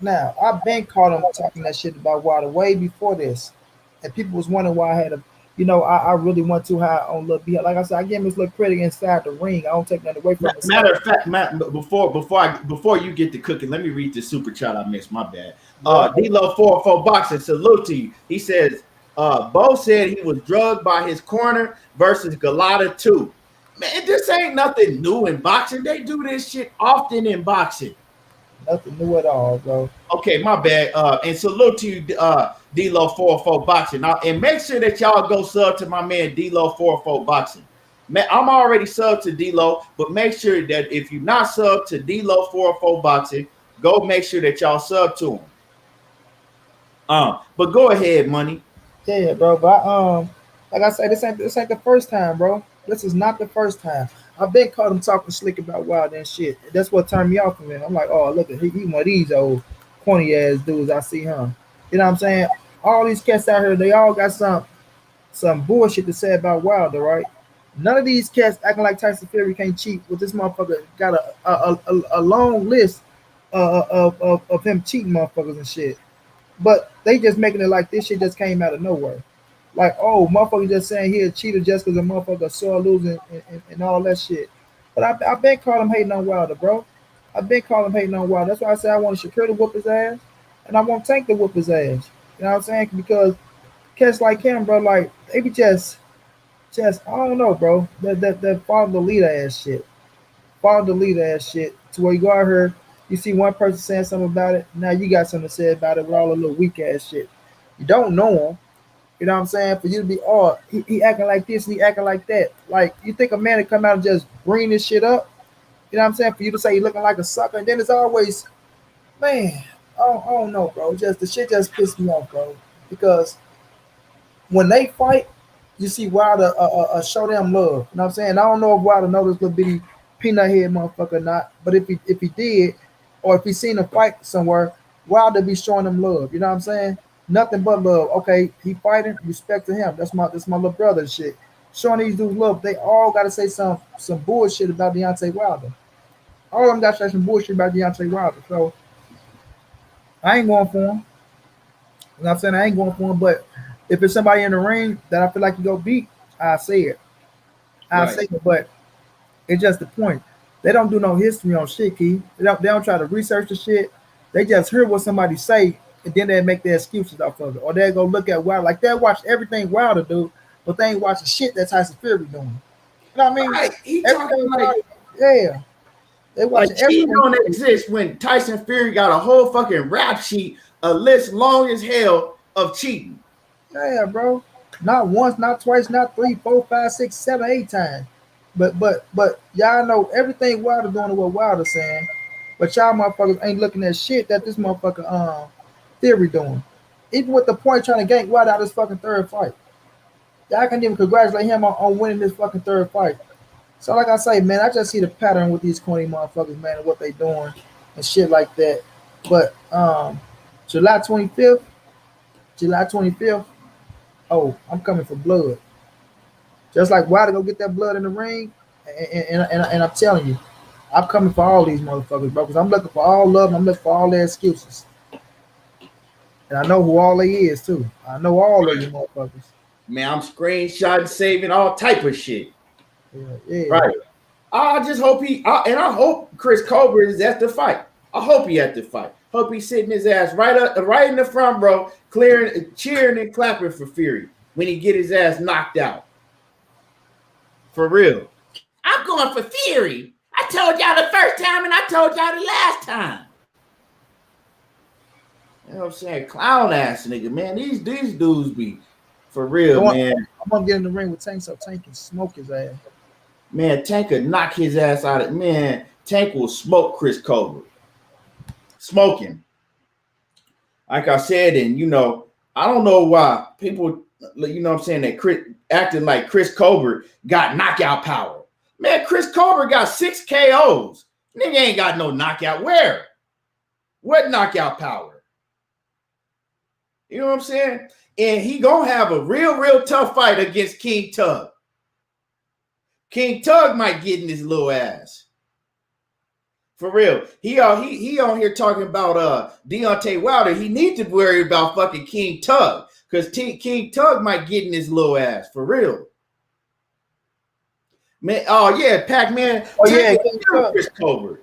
S2: Now, I've been caught him talking that shit about Wilder way before this. And people was wondering why I had I really want to high on Lil B. Like I said, I give him his little credit inside the ring. I don't take nothing away from him.
S1: Matter of fact, Matt, before you get to cooking, let me read the super chat I missed. My bad. D-Lo 404 Boxing, salute to you. He says, Bo said he was drugged by his corner versus Galata 2. Man, this ain't nothing new in boxing. They do this shit often in boxing.
S2: Nothing new at all, bro.
S1: Okay, my bad. And salute to you, D-Lo 404 Boxing. Now, and make sure that y'all go sub to my man D-Lo 404 Boxing. Man, I'm already subbed to D-Lo, but make sure that if you're not subbed to D-Lo 404 Boxing, go make sure that y'all sub to him. But go ahead, Money.
S2: Yeah, bro. But like I said, this ain't the first time, bro. This is not the first time. I've been caught him talking slick about Wilder and shit. That's what turned me off from him. I'm like, oh, look at he one of these old corny ass dudes I see, huh? You know what I'm saying? All these cats out here, they all got some bullshit to say about Wilder, right? None of these cats acting like Tyson Fury can't cheat. With this motherfucker got a long list of him cheating motherfuckers and shit. But they just making it like this shit just came out of nowhere. Like, oh, motherfucker just saying he a cheater just because a motherfucker saw losing and all that shit. But I've been calling him hating on Wilder, bro. I've been calling him hating on Wilder. That's why I say I want Shakur to whoop his ass, and I want Tank to whoop his ass. You know what I'm saying? Because cats like him, bro, like they be just I don't know, bro. That follow the leader ass shit. Follow the leader ass shit. To where you go out here, you see one person saying something about it, now you got something to say about it with all the little weak ass shit. You don't know him. You know what I'm saying? For you to be, oh, he acting like this, he acting like that. Like, you think a man to come out and just bring this shit up? You know what I'm saying? For you to say you're looking like a sucker, and then it's always, man, I don't know, bro. Just the shit just pissed me off, bro. Because when they fight, you see Wilder show them love. You know what I'm saying? I don't know if Wilder knows this little bitty peanut head motherfucker or not, but if he did, or if he seen a fight somewhere, Wilder be showing them love. You know what I'm saying? Nothing but love. Okay, he fighting, respect to him. That's my little brother and shit. Showing these dudes love. They all gotta say some bullshit about Deontay Wilder. All of them gotta say some bullshit about Deontay Wilder. So I ain't going for him. You know what I'm saying? I ain't going for him. But if it's somebody in the ring that I feel like you go beat, I say it. I say it. But it's just the point. They don't do no history on shit, Key. They don't try to research the shit. They just hear what somebody say, and then they make their excuses off of it. Or they go look at Wilder. Like, they'll watch everything Wilder do, but they ain't watching shit that Tyson Fury doing. You know what I mean?
S1: Right. He
S2: everything
S1: talking like,
S2: yeah. They watch
S1: like cheating don't exist when Tyson Fury got a whole fucking rap sheet, a list long as hell of cheating.
S2: Yeah, bro. Not once, not twice, not 3, 4, 5, 6, 7, 8 times. But y'all know everything Wilder doing is what Wilder saying. But y'all motherfuckers ain't looking at shit that this motherfucker Theory doing. Even with the point trying to gank Wilder out his fucking third fight. Y'all can't even congratulate him on winning this fucking third fight. So like I say, man, I just see the pattern with these corny motherfuckers, man, and what they doing and shit like that. But July 25th, oh, I'm coming for blood. Just like Wilder go get that blood in the ring, and I'm telling you, I'm coming for all these motherfuckers, bro, because I'm looking for all love and I'm looking for all their excuses. And I know who all they is, too. I know all of you motherfuckers.
S1: Man, I'm screenshotting, saving all type of shit.
S2: Yeah.
S1: Right. I just hope I hope Chris Colbert is at the fight. I hope he at the fight. Hope he's sitting his ass right in the front, bro, cheering and clapping for Fury when he get his ass knocked out. For real. I'm going for Fury. I told y'all the first time and I told y'all the last time. You know what I'm saying? Clown ass nigga, man. These dudes be for real, man.
S2: I'm gonna get in the ring with Tank so Tank can smoke his ass.
S1: Man, Tank could knock his ass out of man. Tank will smoke Chris Colbert. Smoke him. Like I said, and I don't know why people, what I'm saying, that Chris acting like Chris Colbert got knockout power. Man, Chris Colbert got 6 KOs. Nigga ain't got no knockout. Where? What knockout power? You know what I'm saying? And he gonna have a real tough fight against King Tug. King Tug might get in his little ass. For real. He on here talking about Deontay Wilder. He needs to worry about fucking King Tug. Because King Tug might get in his little ass for real. Man, oh yeah, Pac-Man.
S2: Oh yeah, King Tug.
S1: Chris Colbert.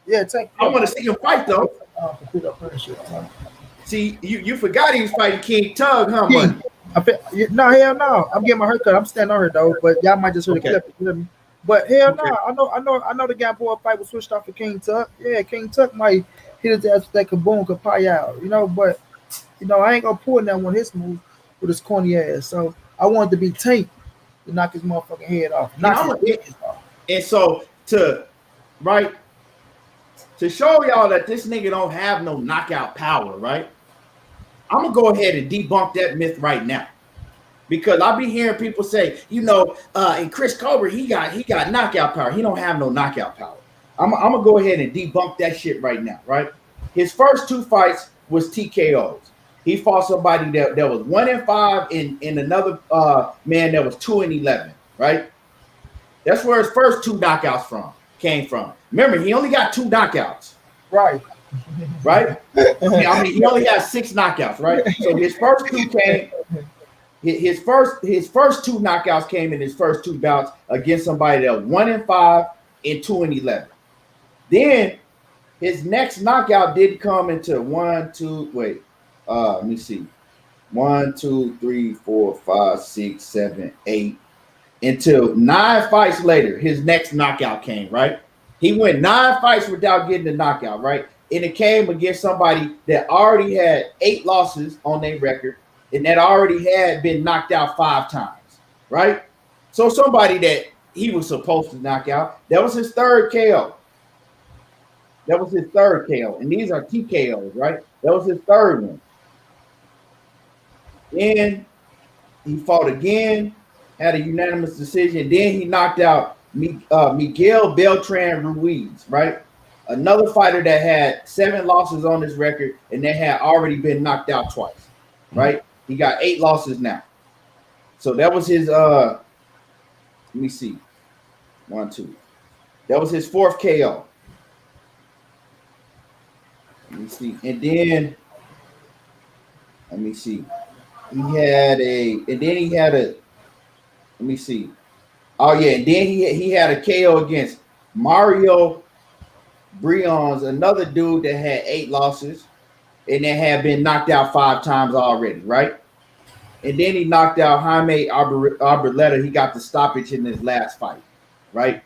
S2: Yeah, Tank.
S1: I want to see him fight though.
S2: Shit.
S1: See, you forgot he was fighting King Tug, huh, Money?
S2: No, hell no. I'm getting my haircut. I'm standing on her though, but y'all might just hear the clip. You know me? But hell no, I know the Gamboa fight was switched off for King Tug. Yeah, King Tug might hit his ass with that kaboom kapaya, you know, but you know, I ain't gonna pull that one his move with his corny ass. So I wanted to be Tank to knock his motherfucking head off.
S1: And so to show y'all that this nigga don't have no knockout power, right? I'm gonna go ahead and debunk that myth right now. Because I be hearing people say, and Chris Colbert, he got knockout power. He don't have no knockout power. I'm gonna go ahead and debunk that shit right now, right? His first 2 fights was TKOs. He fought somebody that was 1-5 and another man that was 2-11, right? That's where his first 2 knockouts came from. Remember, he only got 2 knockouts.
S2: Right.
S1: Right? I mean, he only had 6 knockouts, right? So his first 2 came. His first 2 knockouts came in his first 2 bouts against somebody that was 1-5 and 2-11. Then his next knockout did come into 1, 2. Wait, let me see. 1, 2, 3, 4, 5, 6, 7, 8. Until 9 fights later, his next knockout came, right? He went 9 fights without getting the knockout, right? And it came against somebody that already had 8 losses on their record and that already had been knocked out 5 times, right? So somebody that he was supposed to knock out, that was his 3rd KO. That was his 3rd KO. And these are TKOs, right? That was his 3rd one. Then he fought again, had a unanimous decision. Then he knocked out Miguel Beltran Ruiz, right? Another fighter that had 7 losses on his record and that had already been knocked out twice, right? He got 8 losses now. So that was his, let me see. 1, 2. That was his 4th KO. Let me see. And then, let me see. Let me see. Oh yeah, and then he had a KO against Mario Briones, another dude that had 8 losses and that had been knocked out 5 times already, right? And then he knocked out Jaime Arboleda. He got the stoppage in his last fight, right?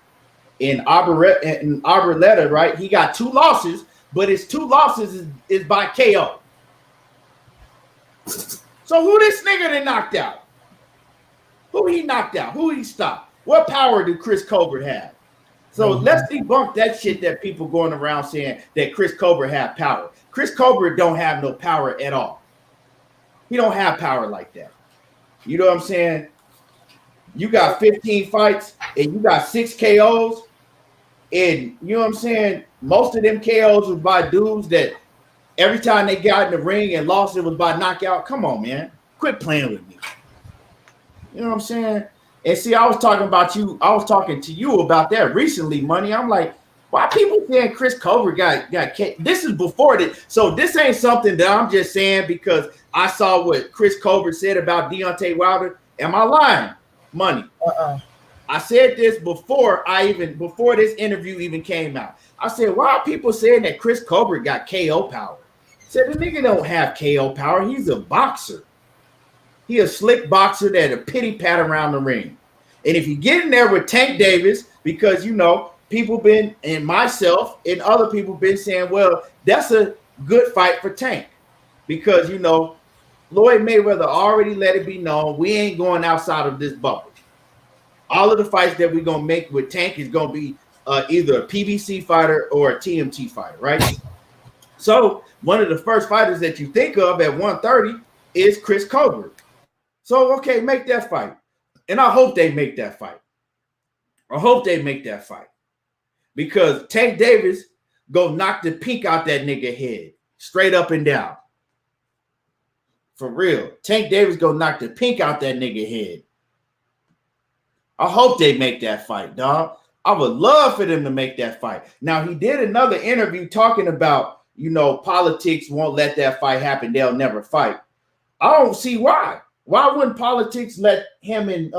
S1: In Arboleda, right? He got 2 losses, but his 2 losses is by KO. So who this nigga that knocked out? Who he knocked out? Who he stopped? What power do Chris Colbert have? So let's debunk that shit that people going around saying that Chris Colbert have power. Chris Colbert don't have no power at all. He don't have power like that. You know what I'm saying? You got 15 fights and you got 6 KOs. And you know what I'm saying? Most of them KOs was by dudes that every time they got in the ring and lost, it was by knockout. Come on, man. Quit playing with me. You know what I'm saying? And see, I was talking to you about that recently, Money. I'm like, why people saying Chris Colbert got this is before that. So this ain't something that I'm just saying because I saw what Chris Colbert said about Deontay Wilder. Am I lying? Money. I said this before this interview even came out. I said, why are people saying that Chris Colbert got KO power? I said the nigga don't have KO power. He's a boxer. He a slick boxer that a pity pat around the ring. And if you get in there with Tank Davis, because people been, and myself and other people been saying, well, that's a good fight for Tank. Because Floyd Mayweather already let it be known we ain't going outside of this bubble. All of the fights that we're gonna make with Tank is gonna be either a PBC fighter or a TMT fighter, right? So one of the first fighters that you think of at 130 is Chris Colbert. So, okay, make that fight. And I hope they make that fight. Because Tank Davis go knock the pink out that nigga head. Straight up and down. For real. Tank Davis go knock the pink out that nigga head. I hope they make that fight, dog. I would love for them to make that fight. Now, he did another interview talking about, politics won't let that fight happen. They'll never fight. I don't see why. Why wouldn't politics let him and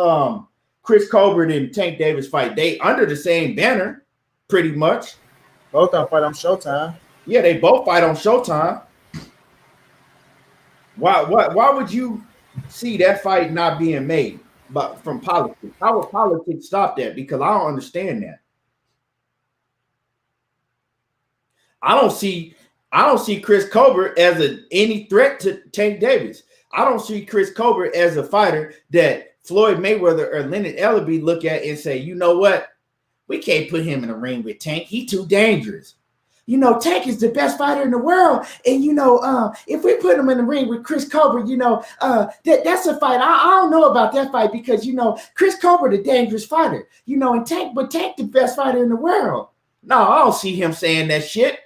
S1: Chris Colbert and Tank Davis fight? They under the same banner, pretty much.
S2: Both of them fight on Showtime.
S1: Yeah, they both fight on Showtime. Why would you see that fight not being made but from politics? How would politics stop that? Because I don't understand that. I don't see Chris Colbert as any threat to Tank Davis. I don't see Chris Colbert as a fighter that Floyd Mayweather or Leonard Ellerbe look at and say, you know what? We can't put him in a ring with Tank. He's too dangerous. You know, Tank is the best fighter in the world. And, you know, if we put him in the ring with Chris Colbert, you know, that's a fight. I don't know about that fight because, you know, Chris Colbert a dangerous fighter. You know, and Tank the best fighter in the world. No, I don't see him saying that shit.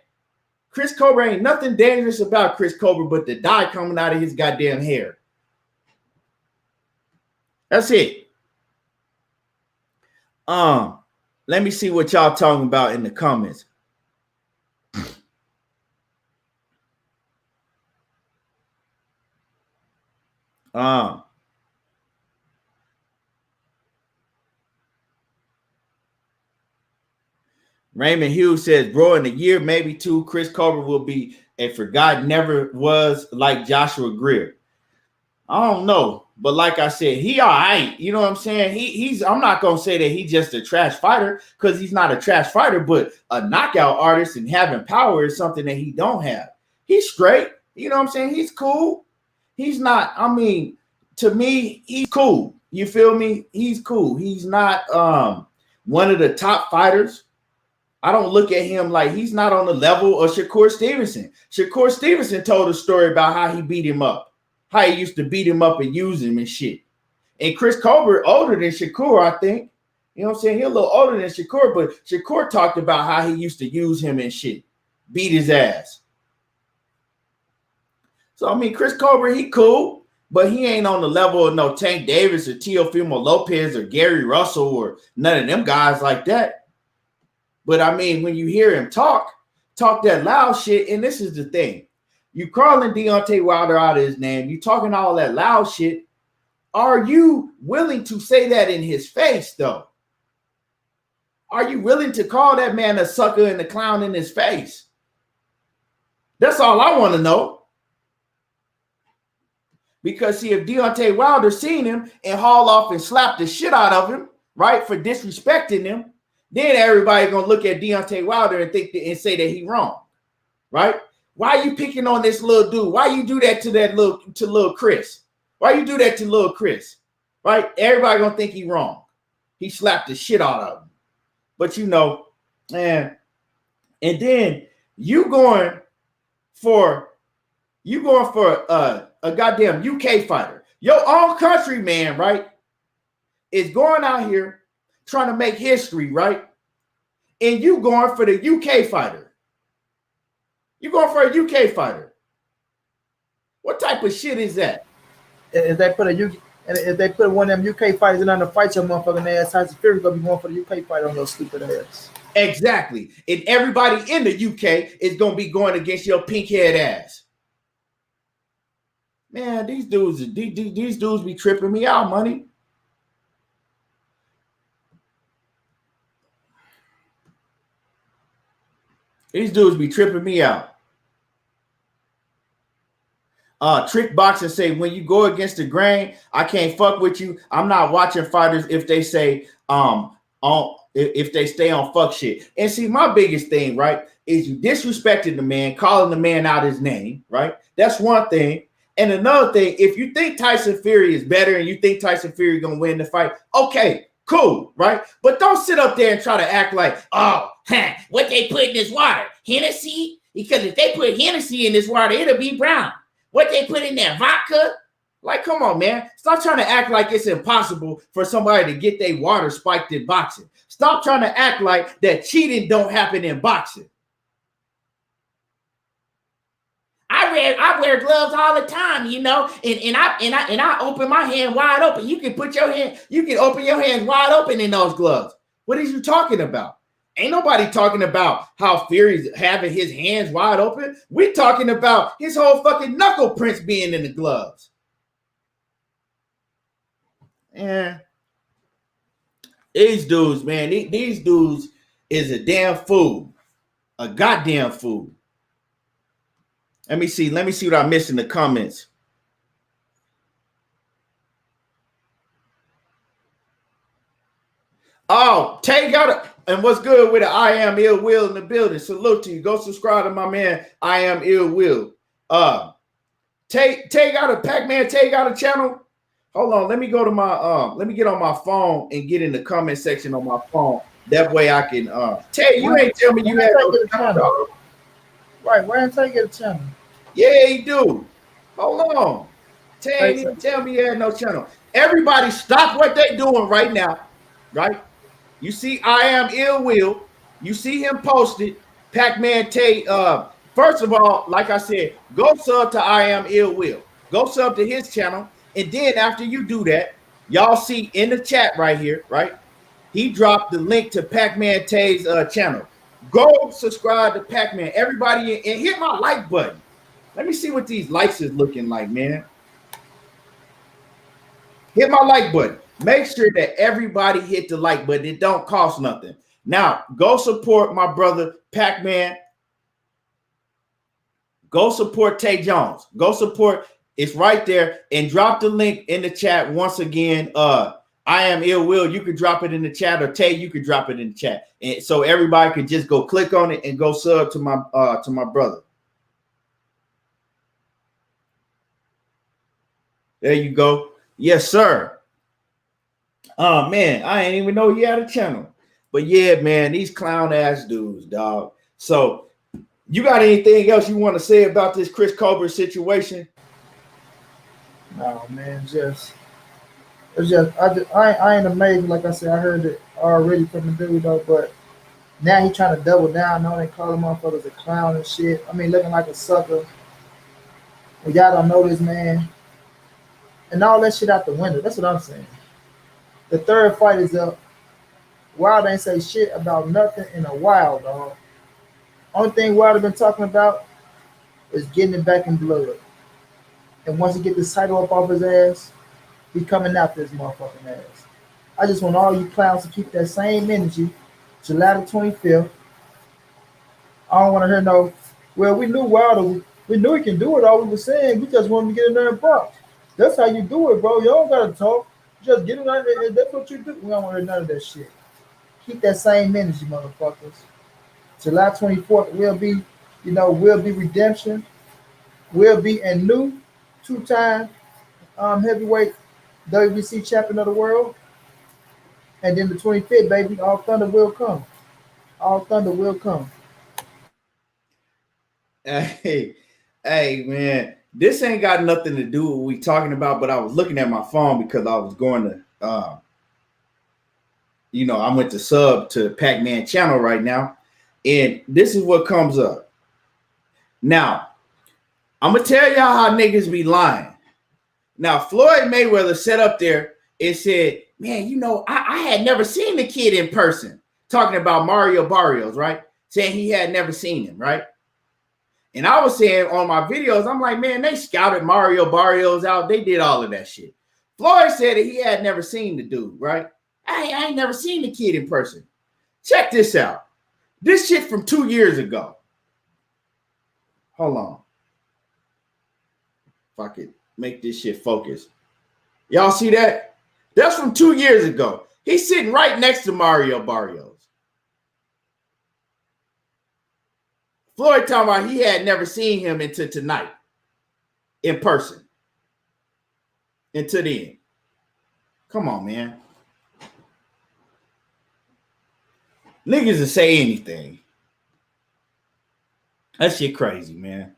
S1: Chris Colbert ain't nothing dangerous about Chris Colbert but the dye coming out of his goddamn hair. That's it. Let me see what y'all talking about in the comments. Raymond Hughes says, bro, in a year, maybe two, Chris Colbert will be a forgotten, never was like Joshua Greer. I don't know. But like I said, he all right. You know what I'm saying? He's I'm not gonna say that he's just a trash fighter because he's not a trash fighter, but a knockout artist and having power is something that he don't have. He's straight. You know what I'm saying? He's cool. He's not, I mean, to me, he's cool. You feel me? He's cool. He's not one of the top fighters. I don't look at him like he's not on the level of Shakur Stevenson. Shakur Stevenson told a story about how he beat him up, how he used to beat him up and use him and shit. And Chris Colbert, older than Shakur, I think. You know what I'm saying? He's a little older than Shakur, but Shakur talked about how he used to use him and shit, beat his ass. So, I mean, Chris Colbert, he cool, but he ain't on the level of no Tank Davis or Teofimo Lopez or Gary Russell or none of them guys like that. But, I mean, when you hear him talk that loud shit, and this is the thing. You calling Deontay Wilder out of his name. You talking all that loud shit. Are you willing to say that in his face, though? Are you willing to call that man a sucker and a clown in his face? That's all I want to know. Because, see, if Deontay Wilder seen him and haul off and slap the shit out of him, right, for disrespecting him, then everybody going to look at Deontay Wilder and think and say that he wrong, right? Why are you picking on this little dude? Why you do that to little Chris? Why you do that to little Chris? Right? Everybody gonna think he wrong. He slapped the shit out of him. But you know, and then you going for a goddamn UK fighter. Your own countryman, right, is going out here trying to make history, right? And you going for the UK fighter. You're going for a UK fighter. What type of shit is that?
S2: If they put one of them UK fighters in on the fight your motherfucking ass, Tyson Fury gonna be going for the UK fighter on your stupid ass.
S1: Exactly. And everybody in the UK is gonna be going against your pink head ass. Man, these dudes be tripping me out, money. These dudes be tripping me out. Trick Boxer say, when you go against the grain, I can't fuck with you. I'm not watching fighters if they say if they stay on fuck shit. And see, my biggest thing, right, is you disrespecting the man, calling the man out his name, right? That's one thing. And another thing, if you think Tyson Fury is better and you think Tyson Fury gonna win the fight, okay, cool, right? But don't sit up there and try to act like, what they put in this water? Hennessy? Because if they put Hennessy in this water, it'll be brown. What they put in there? Vodka? Like, come on, man. Stop trying to act like it's impossible for somebody to get their water spiked in boxing. Stop trying to act like that cheating don't happen in boxing. I wear gloves all the time, you know, and I open my hand wide open. You can open your hands wide open in those gloves. What are you talking about? Ain't nobody talking about how Fury's having his hands wide open. We're talking about his whole fucking knuckle prints being in the gloves. And these dudes, man, these dudes is a damn fool. A goddamn fool. Let me see what I missed in the comments. Oh, Tay got it. And what's good with it? I am Ill Will in the building. Salute to you. Go subscribe to my man. I am Ill Will. Tay got a Pac-Man. Tay got a channel. Hold on. Let me go to my let me get on my phone and get in the comment section on my phone. That way I can Tay, you ain't tell me you had no channel.
S2: Right, where did Tay get a channel?
S1: Yeah, he do. Hold on. Tay ain't even tell me you had no channel. Everybody stop what they doing right now. Right? You see, I am Ill Will. You see him posted. Pac-Man Tay. First of all, like I said, go sub to I am Ill Will. Go sub to his channel. And then after you do that, y'all see in the chat right here, right? He dropped the link to Pac-Man Tay's channel. Go subscribe to Pac-Man. Everybody, and hit my like button. Let me see what these likes is looking like, man. Hit my like button. Make sure that everybody hit the like button. It don't cost nothing. Now, go support my brother Pac-Man. Go support Tay Jones. Go support. It's right there. And drop the link in the chat once again. I am Ill Will. You can drop it in the chat, or Tay, you can drop it in the chat. And so everybody can just go click on it and go sub to my brother. There you go. Yes, sir. Oh man, I ain't even know you had a channel. But yeah, man, these clown ass dudes, dog. So you got anything else you want to say about this Chris Colbert situation?
S2: No, man, I ain't amazed. Like I said, I heard it already from the dude though, but now he trying to double down on it, calling motherfuckers a clown and shit. I mean, looking like a sucker. Well, y'all don't know this man. And all that shit out the window. That's what I'm saying. The third fight is up. Wilder ain't say shit about nothing in a while, dog. Only thing Wilder been talking about is getting it back in blood. And once he get this title up off his ass, he coming after his motherfucking ass. I just want all you clowns to keep that same energy. July the 25th. I don't want to hear no, well, we knew Wilder. We knew he can do it. All we were saying, we just wanted to get in there and box. That's how you do it, bro. You don't got to talk. Just get in there and that's what you do. We don't want to hear none of that shit. Keep that same energy, motherfuckers. July 24th will be redemption. Will be a new two-time heavyweight WBC champion of the world. And then the 25th, baby, all thunder will come. All thunder will come.
S1: Hey, man. This ain't got nothing to do with what we talking about, but I was looking at my phone because I was going to, I went to sub to Pac-Man channel right now, and this is what comes up. Now, I'm going to tell y'all how niggas be lying. Now, Floyd Mayweather sat up there and said, man, I had never seen the kid in person, talking about Mario Barrios, right? Saying he had never seen him, right? And I was saying on my videos, I'm like, man, they scouted Mario Barrios out. They did all of that shit. Floyd said that he had never seen the dude, right? I ain't never seen the kid in person. Check this out. This shit from 2 years ago. Hold on. If I could make this shit focus. Y'all see that? That's from 2 years ago. He's sitting right next to Mario Barrios. Floyd talking about he had never seen him until tonight in person. Until then. Come on, man. Niggas will say anything. That shit crazy, man.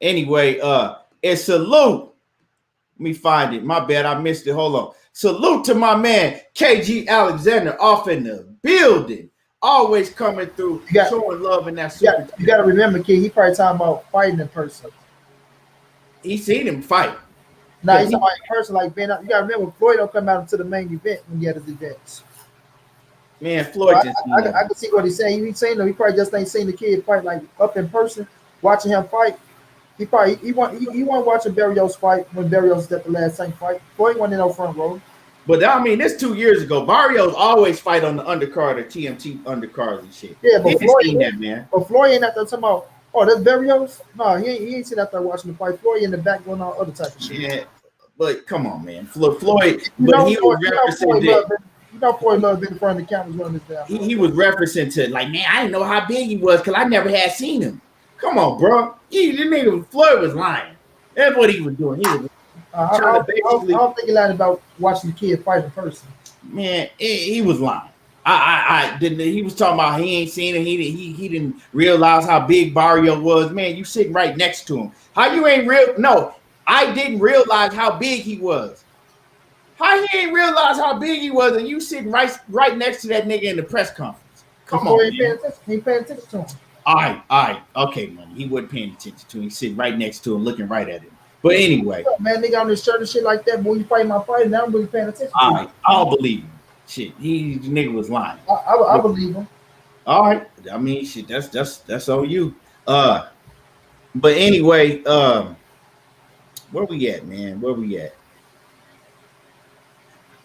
S1: Anyway, and salute. Let me find it. My bad, I missed it. Hold on. Salute to my man, KG Alexander, off in the building. Always coming through, showing love in that super.
S2: You got to remember, kid, he probably talking about fighting in person.
S1: He seen him fight.
S2: Nah, he's talking about in person, like being out. You got to remember, Floyd don't come out to the main event when he had his events.
S1: Man, Floyd
S2: so I can see what he's saying. He ain't saying, he probably just ain't seen the kid fight like up in person, watching him fight. He wasn't watching Barrios fight when Barrios was at the last same fight. Floyd wasn't in no front row.
S1: But I mean, this 2 years ago. Barrios always fight on the undercard or TMT undercards and shit.
S2: Yeah,
S1: He
S2: but
S1: ain't seen that, man.
S2: But Floyd ain't out there talking about, oh, that's Barrios? No, he ain't sitting out there watching the fight. Floyd in the back doing all other type of shit.
S1: Yeah, but come on, man. Floyd,
S2: You
S1: but
S2: know,
S1: he was referencing that.
S2: Floyd loves being in front of the cameras running this down.
S1: He was referencing to like, man, I didn't know how big he was because I never had seen him. Come on, bro. The nigga Floyd was lying. That's what he was doing. He was
S2: I don't think he lied about watching the kid fight in person.
S1: Man, he was lying. I didn't. He was talking about he ain't seen it. He didn't realize how big Barrio was. Man, you sitting right next to him. How you ain't real? No, I didn't realize how big he was. How he ain't realize how big he was, and you sitting right next to that nigga in the press conference? Come on, man.
S2: He ain't paying attention to him.
S1: All right, okay, man. He wasn't paying attention to him. He's sitting right next to him, looking right at him. But anyway,
S2: man, nigga on his shirt and shit like that. But when you fight my fight, now I'm really paying attention.
S1: All right, I'll believe him. Shit, the nigga was lying.
S2: I believe him.
S1: All right, I mean, shit, that's on you. But anyway, where we at, man? Where we at?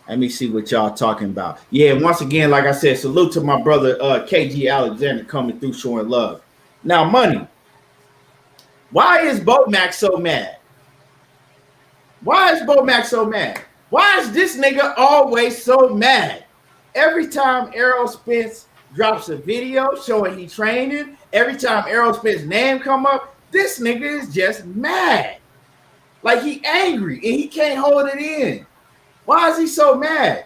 S1: Let me see what y'all talking about. Yeah, once again, like I said, salute to my brother KG Alexander coming through showing love. Now, money. Why is Bomac so mad? Why is Bomac so mad? Why is this nigga always so mad? Every time Errol Spence drops a video showing he training, every time Errol Spence's name come up, this nigga is just mad. Like he angry and he can't hold it in. Why is he so mad?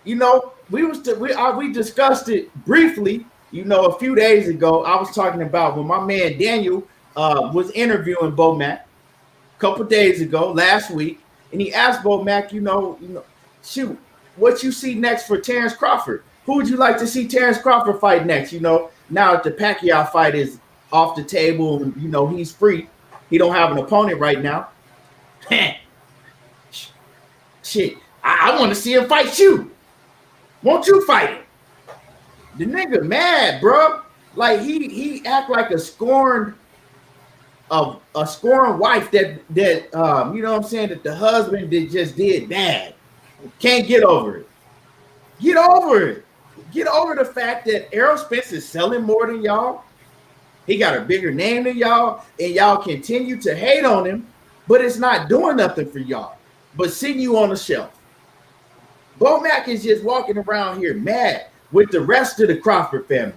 S1: You know, we discussed it briefly, you know, a few days ago. I was talking about when my man Daniel was interviewing Bomac a couple days ago, last week, and he asked Bomac, you know, shoot, what you see next for Terrence Crawford? Who would you like to see Terrence Crawford fight next? You know, now that the Pacquiao fight is off the table, and you know he's free, he don't have an opponent right now. Shit, I want to see him fight you. Won't you fight him? The nigga mad, bro. Like he act like a scorned wife that you know what I'm saying, that the husband that just did bad. Can't get over it. Get over it. Get over the fact that Errol Spence is selling more than y'all. He got a bigger name than y'all, and y'all continue to hate on him, but it's not doing nothing for y'all, but sitting you on the shelf. Bomac is just walking around here mad with the rest of the Crawford family.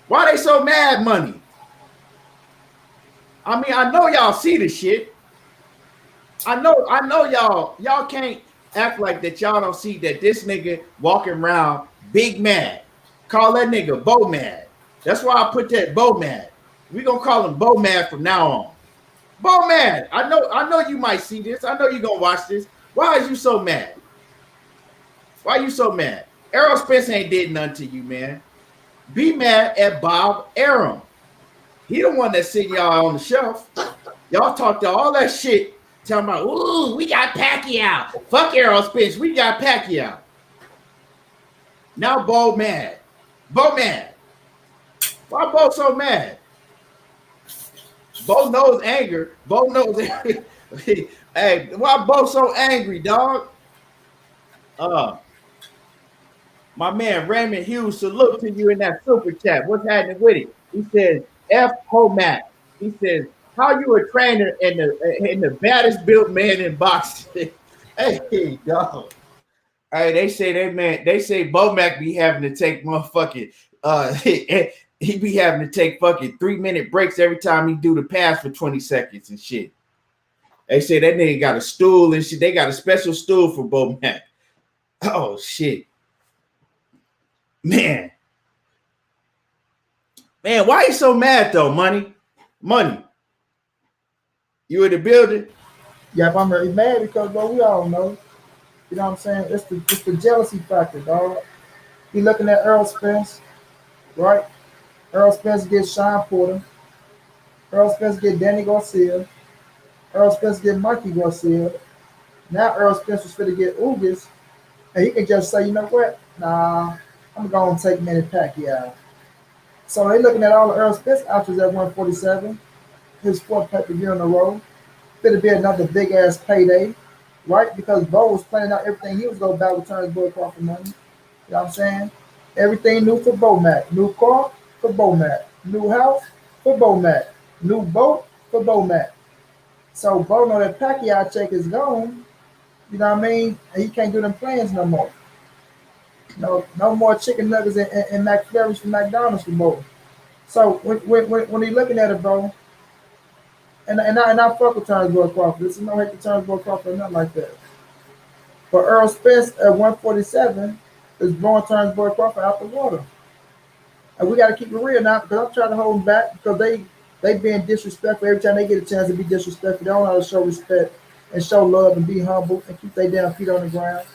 S1: Why they so mad, money? I mean, I know y'all see the shit. I know y'all can't act like that y'all don't see that this nigga walking around big mad. Call that nigga BoMad. That's why I put that BoMad. We gonna call him BoMad from now on. BoMad. I know you might see this. I know you gonna watch this. Why is you so mad? Why you so mad? Errol Spence ain't did nothing to you, man. Be mad at Bob Arum. He the one that's sitting y'all on the shelf. Y'all talked all that shit. Talking about, ooh, we got Pacquiao. Fuck Errol Spence. We got Pacquiao. Now Bo mad. Bo mad. Why Bo so mad? Bo knows anger. Bo knows anger. Hey, why Bo so angry, dog? My man Raymond Hughes, salute to you in that super chat. What's happening with it? He says, F Bomac. He says, how you a trainer and the baddest built man in boxing? Hey, dog. Hey, they say Bomac be having to take motherfucking he be having to take fucking 3-minute breaks every time he do the pass for 20 seconds and shit. They say that nigga got a stool and shit. They got a special stool for Bomac. Oh shit. Man, why you so mad though, money? You in the building?
S2: Yeah, I'm really mad because, bro, we all know. You know what I'm saying? It's the jealousy factor, dog. You looking at Errol Spence, right? Errol Spence gets Sean Porter. Errol Spence get Danny Garcia. Errol Spence get Mikey Garcia. Now Errol Spence was finna get Ugas. And he can just say, you know what? Nah, I'm going to take Manny Pacquiao. So they looking at all the Errol Spence options at 147. His fourth pay-per-view in a row. It'll be another big-ass payday. right? Because Bo was planning out everything he was going to battle with Terrence Boyd Crawford money. You know what I'm saying? Everything new for Bomac. New car for Bomac. New house for Bomac. New boat for Bomac. So Bo know that Pacquiao check is gone. You know what I mean? And he can't do them plans no more. No more chicken nuggets and McFlurries from McDonald's for Bo. So when he looking at it, bro, and I fuck with Terrence Boyd Crawford. This is no hate to Terrence Boyd Crawford or nothing like that. But Errol Spence at 147 is blowing Terrence Boyd Crawford out the water. And we got to keep it real now because I'm trying to hold them back because they being disrespectful every time they get a chance to be disrespectful. They don't know how to show respect and show love and be humble and keep their damn feet on the ground.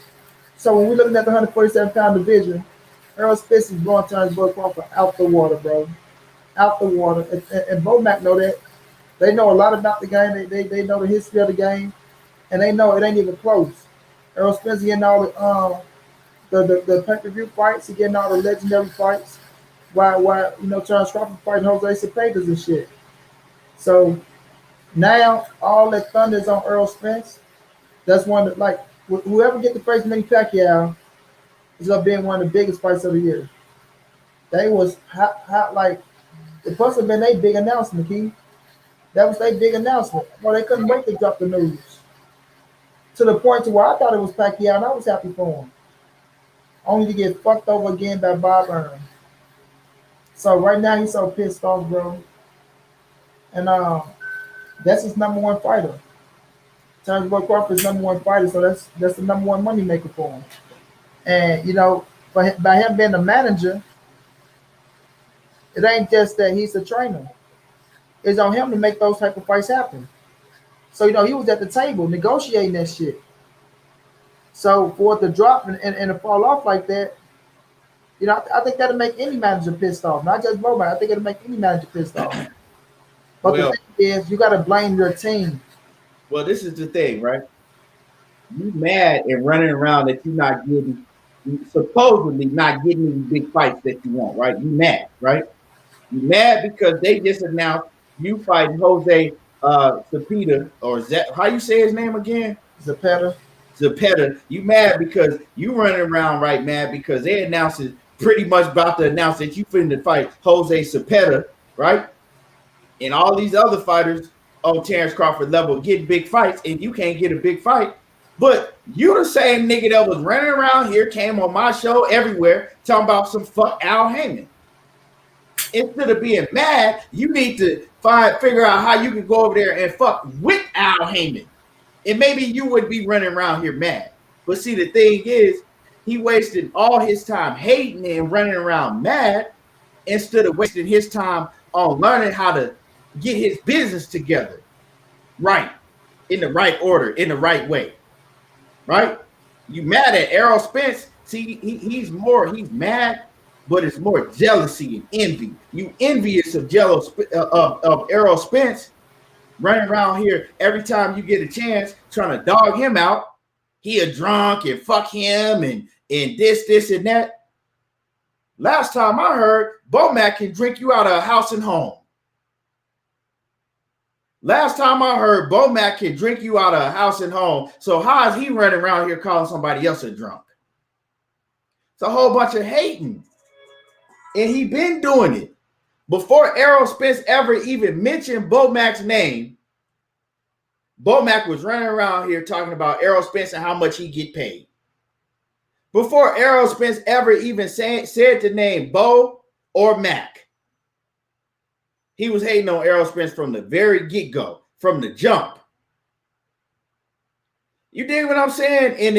S2: So when we're looking at the 147-pound division, Errol Spence is blowing Terrence Boyd Crawford out the water, bro. Out the water. And Bomac know that. They know a lot about the game. They know the history of the game. And they know it ain't even close. Errol Spence getting all the pay-per-view fights. He getting all the legendary fights. Why Terrence Crawford fighting Jose Cepedas and shit. So now all that thunder is on Errol Spence. That's one that, like, whoever get to face Manny Pacquiao is gonna be one of the biggest fights of the year. They was hot like it must have been their big announcement, Key. That was their big announcement. Well, they couldn't wait to drop the news. To the point to where I thought it was Pacquiao and I was happy for him. Only to get fucked over again by Bob Earn. So right now he's so pissed off, bro. And that's his number one fighter. Terrence Boyd Crawford's number one fighter, so that's the number one money maker for him. And by him being a manager, it ain't just that he's a trainer. It's on him to make those type of fights happen. So he was at the table negotiating that shit. So for it to drop and to fall off like that, I think that'll make any manager pissed off. Not just Bomac. I think it'll make any manager pissed off. But the thing is, you got to blame your team.
S1: Well, this is the thing, right? You mad and running around that you're not getting, supposedly not getting these big fights that you want, right? You mad, right? You mad because they just announced you fighting Jose Cepeda, or how you say his name again?
S2: Zepeda.
S1: You mad because you running around right mad because they announced it pretty much about to announce that you finna fight Jose Cepeda, right? And all these other fighters on Terrence Crawford level get big fights, and you can't get a big fight. But you the same nigga that was running around here, came on my show everywhere, talking about some fuck Al Heyman. Instead of being mad, you need to figure out how you can go over there and fuck with Al Heyman. And maybe you would be running around here mad. But see, the thing is, he wasted all his time hating and running around mad instead of wasting his time on learning how to get his business together. Right. In the right order, in the right way. Right? You mad at Errol Spence. See, he's mad, but it's more jealousy and envy. You envious of Errol Spence running around here every time you get a chance trying to dog him out. He a drunk and fuck him and this and that. Last time I heard, Bomac can drink you out of a house and home. Last time I heard, Bomac can drink you out of a house and home. So how is he running around here calling somebody else a drunk? It's a whole bunch of hating. And he been doing it. Before Errol Spence ever even mentioned Bomac's name, Bomac was running around here talking about Errol Spence and how much he get paid. Before Errol Spence ever even said the name Bo or Mac, he was hating on Errol Spence from the very get-go, from the jump. You dig what I'm saying? And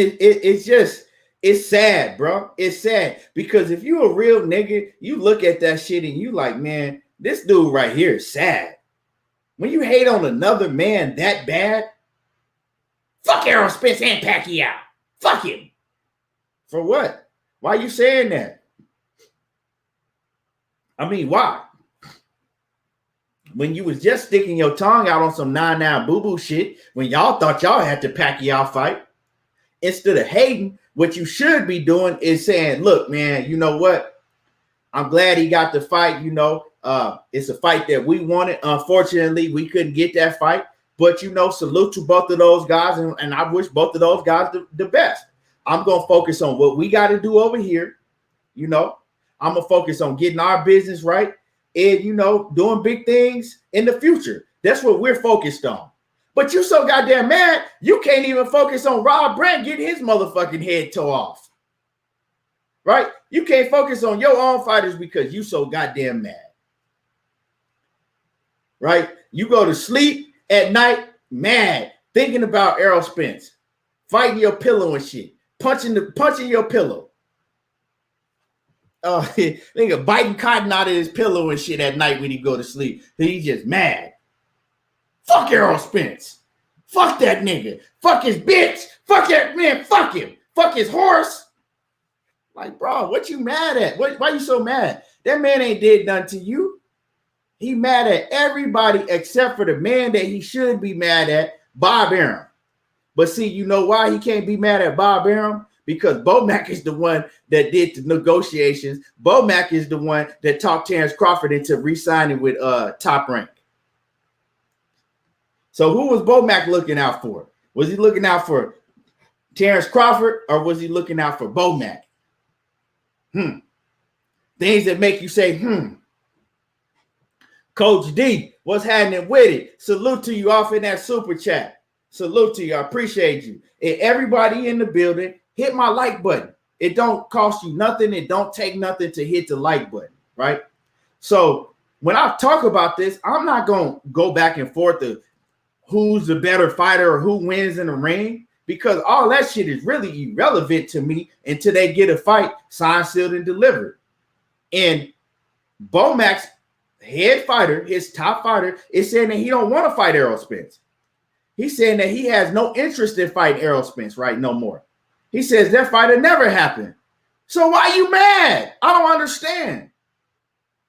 S1: it's sad, bro. It's sad. Because if you a real nigga, you look at that shit and you like, man, this dude right here is sad. When you hate on another man that bad, fuck Errol Spence and Pacquiao. Fuck him. For what? Why you saying that? I mean, why? When you was just sticking your tongue out on some 9-9 boo-boo shit, when y'all thought y'all had to Pacquiao fight, instead of hating, what you should be doing is saying, look, man, you know what? I'm glad he got the fight. It's a fight that we wanted. Unfortunately, we couldn't get that fight. But, salute to both of those guys, and I wish both of those guys the best. I'm going to focus on what we got to do over here. I'm going to focus on getting our business right and, doing big things in the future. That's what we're focused on. But you so goddamn mad, you can't even focus on Rob Brandt getting his motherfucking head tore off. Right? You can't focus on your own fighters because you so goddamn mad. Right? You go to sleep at night mad, thinking about Errol Spence, fighting your pillow and shit, punching your pillow. Nigga biting cotton out of his pillow and shit at night when he go to sleep. He's just mad. Fuck Errol Spence. Fuck that nigga. Fuck his bitch. Fuck that man. Fuck him. Fuck his horse. Like, bro, what you mad at? Why you so mad? That man ain't did nothing to you. He mad at everybody except for the man that he should be mad at, Bob Arum. But see, you know why he can't be mad at Bob Arum? Because Bomac is the one that did the negotiations. Bomac is the one that talked Terrence Crawford into re-signing with Top Rank. So who was Bomac looking out for? Was he looking out for Terrence Crawford or was he looking out for Bomac? Things that make you say, Coach D, what's happening with it? Salute to you off in that super chat. Salute to you. I appreciate you. And everybody in the building, hit my like button. It don't cost you nothing. It don't take nothing to hit the like button, right? So when I talk about this, I'm not going to go back and forth to who's the better fighter or who wins in the ring, because all that shit is really irrelevant to me until they get a fight signed, sealed, and delivered. And Bomac's head fighter, his top fighter, is saying that he don't want to fight Errol Spence. He's saying that he has no interest in fighting Errol Spence right no more. He says that fight will never happen. So why are you mad? I don't understand.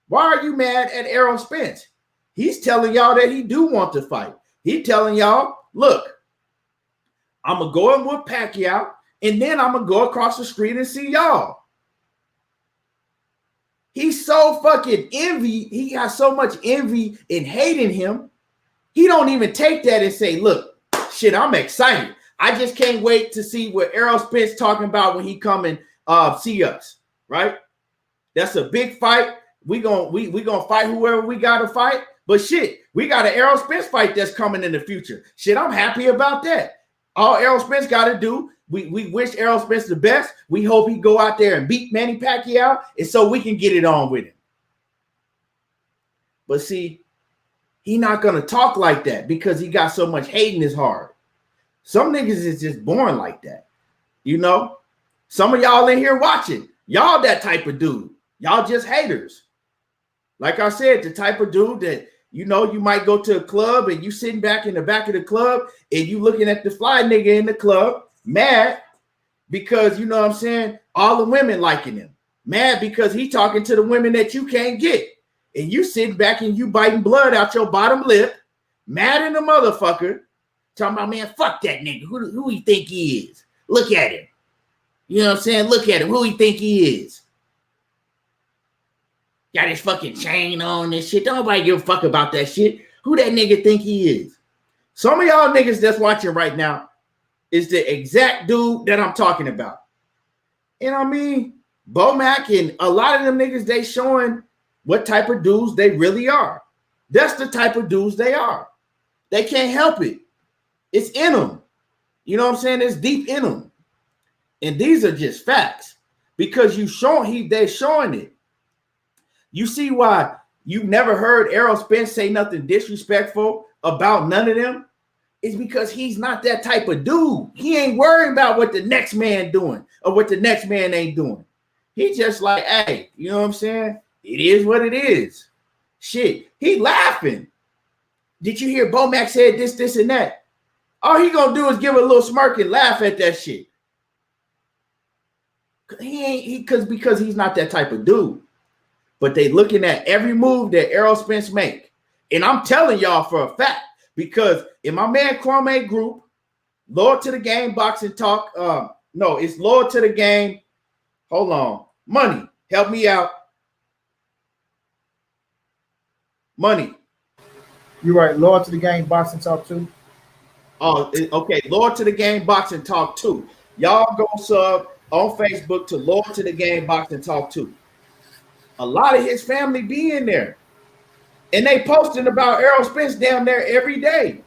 S1: Why are you mad at Errol Spence? He's telling y'all that he do want to fight. He's telling y'all, look, I'm going to go in with Pacquiao, and then I'm going to go across the street and see y'all. He's so fucking envy. He got so much envy and hate in him. He don't even take that and say, look, shit, I'm excited. I just can't wait to see what Errol Spence talking about when he come and see us, right? That's a big fight. We gonna fight whoever we got to fight. But shit, we got an Errol Spence fight that's coming in the future. Shit, I'm happy about that. All Errol Spence got to do, we wish Errol Spence the best. We hope he go out there and beat Manny Pacquiao, and so we can get it on with him. But see, he not going to talk like that because he got so much hate in his heart. Some niggas is just born like that. Some of y'all in here watching, y'all that type of dude. Y'all just haters. Like I said, the type of dude that, you might go to a club and you sitting back in the back of the club and you looking at the fly nigga in the club, mad because, all the women liking him. Mad because he talking to the women that you can't get. And you sitting back and you biting blood out your bottom lip, mad in the motherfucker, talking about, man, fuck that nigga. Who he think he is? Look at him. You know what I'm saying? Look at him. Who he think he is? Got his fucking chain on and shit. Don't nobody give a fuck about that shit. Who that nigga think he is? Some of y'all niggas that's watching right now is the exact dude that I'm talking about. And I mean, Bomac and a lot of them niggas, they showing what type of dudes they really are. That's the type of dudes they are. They can't help it. It's in them. You know what I'm saying? It's deep in them. And these are just facts because they're showing it. You see why you never heard Errol Spence say nothing disrespectful about none of them? It's because he's not that type of dude. He ain't worrying about what the next man doing or what the next man ain't doing. He just like, hey, you know what I'm saying? It is what it is. Shit, he laughing. Did you hear Bomac said this, and that? All he gonna do is give a little smirk and laugh at that shit. Because he's not that type of dude. But they looking at every move that Errol Spence make. And I'm telling y'all for a fact, because in my man Kwame group, Lord to the Game Boxing Talk, it's Lord to the Game. Hold on. Money, help me out. Money.
S2: You're right. Lord to the Game Boxing Talk too.
S1: Oh, okay. Lord to the Game Boxing Talk 2. Y'all go sub on Facebook to Lord to the Game Boxing Talk 2. A lot of his family be in there. And they posting about Errol Spence down there every day.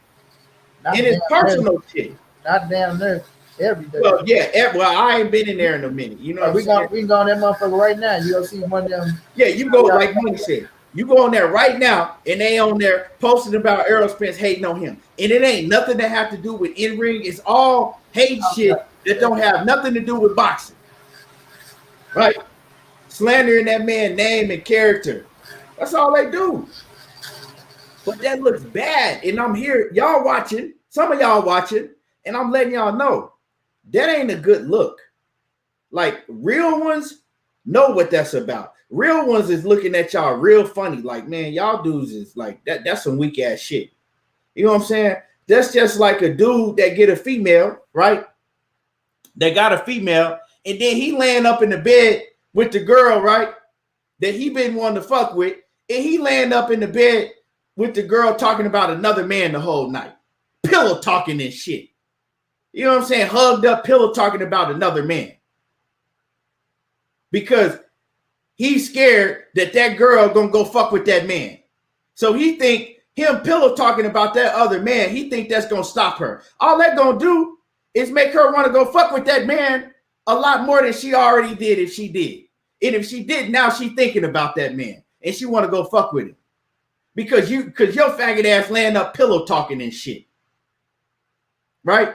S2: Not
S1: In his
S2: damn
S1: personal
S2: near,
S1: shit.
S2: not damn near every day.
S1: Well, yeah. Well, I ain't been in there in a minute. You know what
S2: we can go on that motherfucker right now. You gonna see one of them.
S1: Yeah, you go like Money said. You go on there right now, and they on there posting about Errol Spence hating on him, and it ain't nothing that have to do with in ring. It's all hate shit that don't have nothing to do with boxing, right? Slandering that man's name and character. That's all they do. But that looks bad, and I'm here. Y'all watching? Some of y'all watching, and I'm letting y'all know that ain't a good look. Like real ones know what that's about. Real ones is looking at y'all real funny. Like, man, y'all dudes is like that. That's some weak ass shit. You know what I'm saying? That's just like a dude that get a female, right? They got a female, and then he laying up in the bed with the girl, right? That he been wanting to fuck with, and he laying up in the bed with the girl talking about another man the whole night. Pillow talking and shit. You know what I'm saying? Hugged up, pillow talking about another man. Because he's scared that that girl gonna go fuck with that man. So he think him pillow talking about that other man, he think that's gonna stop her. All that gonna do is make her want to go fuck with that man a lot more than she already did if she did. And if she did, now she thinking about that man and she want to go fuck with him. Because your faggot ass laying up pillow talking and shit. Right?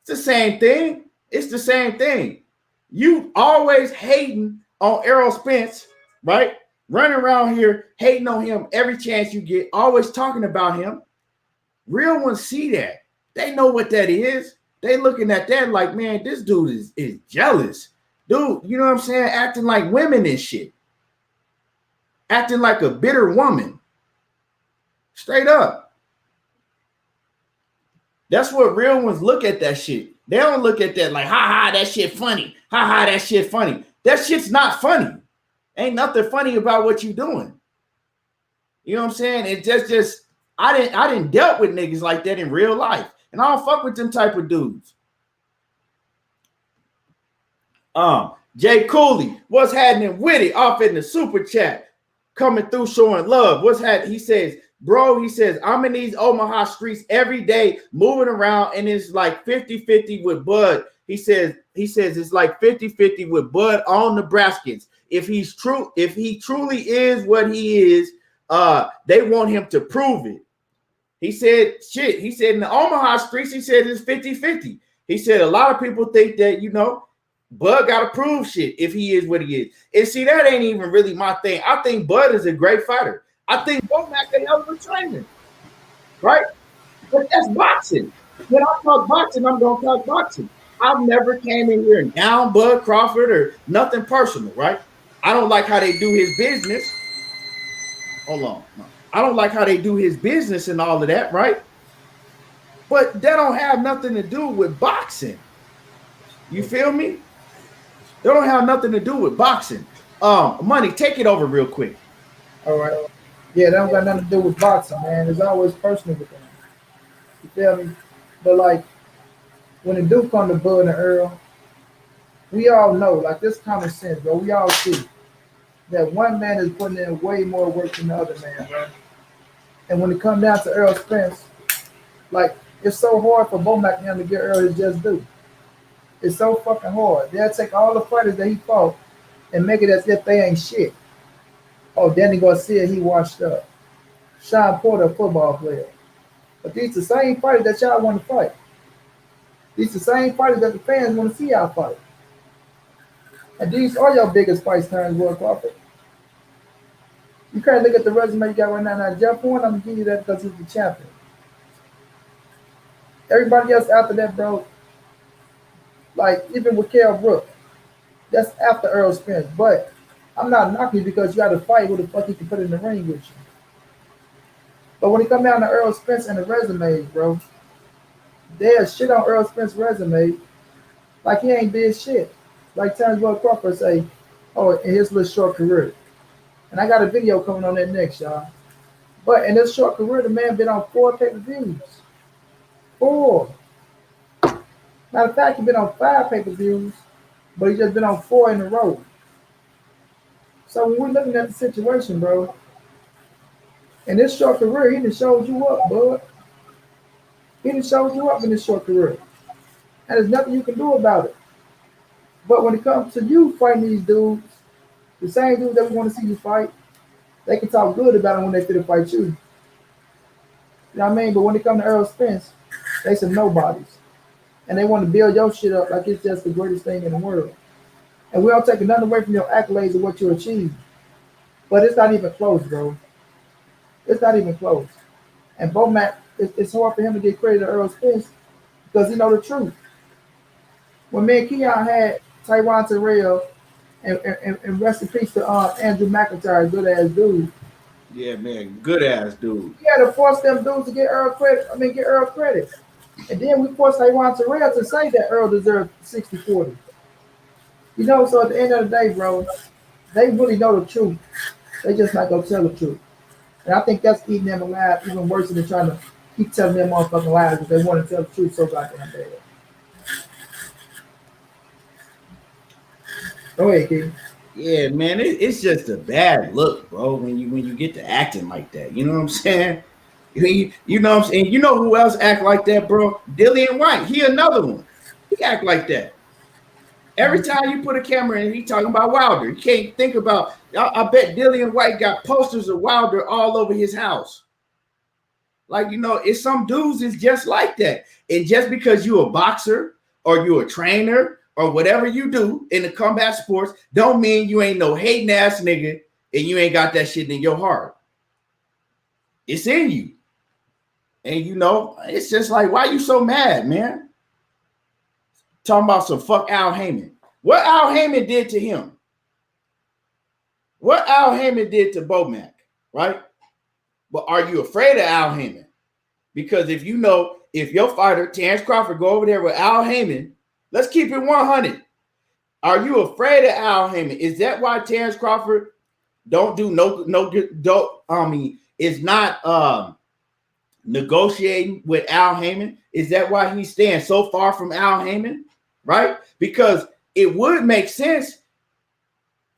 S1: It's the same thing. It's the same thing. You always hating on Errol Spence, right? Running around here, hating on him every chance you get, always talking about him. Real ones see that. They know what that is. They looking at that like, man, this dude is jealous. Dude, you know what I'm saying? Acting like women and shit. Acting like a bitter woman. Straight up. That's what real ones look at that shit. They don't look at that like, ha, that shit funny. Ha, that shit funny. That shit's not funny. Ain't nothing funny about what you doing. You know what I'm saying? It just I didn't dealt with niggas like that in real life. And I don't fuck with them type of dudes. Jay Cooley, what's happening with it? Off in the super chat. Coming through showing love. What's happening? He says, bro, I'm in these Omaha streets every day, moving around, and it's like 50-50 with Bud. He says it's like 50-50 with Bud on Nebraskans. If he truly is what he is, they want him to prove it. He said, in the Omaha streets, he said it's 50-50. He said a lot of people think that, Bud got to prove shit if he is what he is. And see, that ain't even really my thing. I think Bud is a great fighter. I think Bomac a hell of a trainer, right? But that's boxing. When I talk boxing, I'm going to talk boxing. I've never came in here and down Bud Crawford or nothing personal, right? I don't like how they do his business. Hold on. No. I don't like how they do his business and all of that, right? But that don't have nothing to do with boxing. You feel me? They don't have nothing to do with boxing. Money, take it over real quick.
S2: All right. Yeah, that don't got nothing to do with boxing, man. It's always personal with them. You feel me? But like when it do come to Bud and Earl, we all know, like this common sense, bro. We all see that one man is putting in way more work than the other man, bro. And when it comes down to Errol Spence, like it's so hard for Bomac and him to get Earl his just due. It's so fucking hard. They'll take all the fighters that he fought and make it as if they ain't shit. Oh, Danny Garcia, he washed up. Sean Porter, a football player. But these the same fighters that y'all want to fight. These the same fighters that the fans want to see y'all fight. And these are your biggest fights, Terrence Boyd Crawford. You can't look at the resume you got right now. Now, Jeff Horn, I'm going to give you that because he's the champion. Everybody else after that, bro, like even with Kell Brook, that's after Errol Spence. But I'm not knocking you because you got to fight who the fuck you can put in the ring with you. But when it come down to Errol Spence and the resumes, bro, there's shit on Errol Spence's resume like he ain't did shit. Like Terrence Boyd Crawford say, oh, in his little short career. And I got a video coming on that next, y'all. But in this short career, the man been on 4 pay-per-views. 4. Matter of fact, he's been on 5 pay-per-views, but he's just been on 4 in a row. So when we're looking at the situation, bro, in this short career, he done showed you up, bud. He done showed you up in this short career. And there's nothing you can do about it. But when it comes to you fighting these dudes, the same dudes that we want to see you fight, they can talk good about it when they fit to fight you. You know what I mean? But when it comes to Errol Spence, they some nobodies. And they want to build your shit up like it's just the greatest thing in the world. And we don't take nothing away from your accolades of what you achieved. But it's not even close, bro. It's not even close. And Bomac, it's hard for him to get credit to Errol Spence because he know the truth. When me and Keon had Taiwan Terrell and rest in peace to Andrew McIntyre, good ass dude.
S1: Yeah, man, good ass dude.
S2: We had to force them dudes to get Errol credit. Get Errol credit. And then we forced Taiwan Terrell to say that Errol deserved 60-40. You know, so at the end of the day, bro, they really know the truth. They just not gonna tell the truth. And I think that's eating them alive even worse than trying to keep telling them motherfucking lies because they want to tell the truth so goddamn bad. Go ahead, King.
S1: Yeah, man, it's just a bad look, bro. When you get to acting like that, you know what I'm saying? You know what I'm saying? You know who else act like that, bro? Dillian White. He another one. He act like that. Every time you put a camera in, he talking about Wilder. You can't think about. I bet Dillian White got posters of Wilder all over his house. Like, you know, it's some dudes is just like that. And just because you a boxer or you a trainer or whatever you do in the combat sports, don't mean you ain't no hating ass nigga and you ain't got that shit in your heart. It's in you. And you know, it's just like, why you so mad, man? Talking about some fuck Al Heyman. What Al Heyman did to him? What Al Heyman did to Bomac, right? But are you afraid of Al Heyman? Because if you know, if your fighter, Terrence Crawford, go over there with Al Heyman, let's keep it 100. Are you afraid of Al Heyman? Is that why Terrence Crawford is not negotiating with Al Heyman? Is that why he's staying so far from Al Heyman? Right? Because it would make sense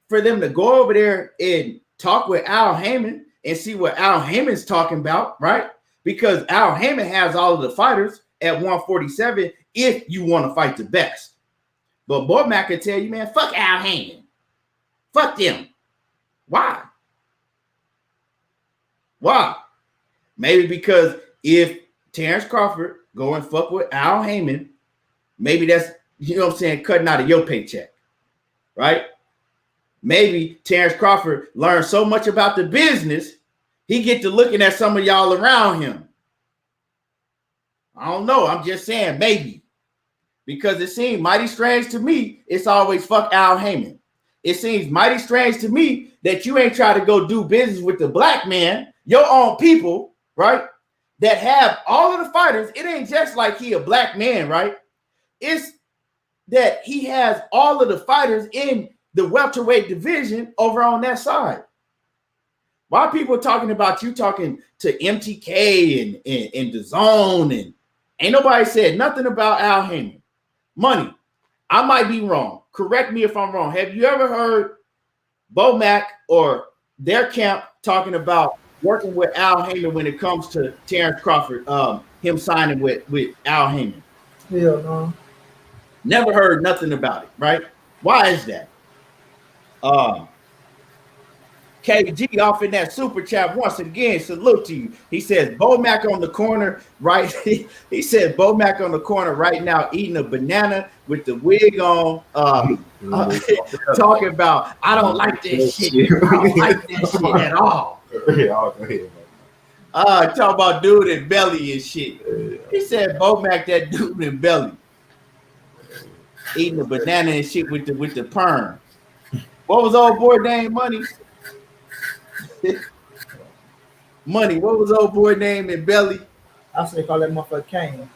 S1: for them to go over there and talk with Al Heyman and see what Al Heyman's talking about, right? Because Al Heyman has all of the fighters at 147 if you want to fight the best. But Bomac can tell you, man, fuck Al Heyman. Fuck them. Why? Why? Maybe because if Terrence Crawford go and fuck with Al Heyman, maybe that's, you know what I'm saying, cutting out of your paycheck, right? Maybe Terrence Crawford learned so much about the business, he get to looking at some of y'all around him. I don't know. I'm just saying maybe. Because it seems mighty strange to me, it's always fuck Al Heyman. It seems mighty strange to me that you ain't try to go do business with the black man, your own people, right? That have all of the fighters. It ain't just like he a black man, right? It's that he has all of the fighters in the welterweight division over on that side. Why people talking about you talking to MTK and the Zone and ain't nobody said nothing about Al Heyman. Money. I might be wrong. Correct me if I'm wrong. Have you ever heard Bomac or their camp talking about working with Al Heyman when it comes to Terrence Crawford, him signing with Al Heyman?
S2: Hell no.
S1: Never heard nothing about it, right? Why is that? KG off in that super chat once again. Salute to you. He says Bomac on the corner, right? He said Bomac on the corner right now, eating a banana with the wig on. Talking about I don't like that shit. I don't like that shit at all. Talk about dude in belly and shit. He said Bomac that dude in belly, eating a banana and shit with the perm. What was old boy name? Money. What was old boy name in belly?
S2: I say call that motherfucker Kane.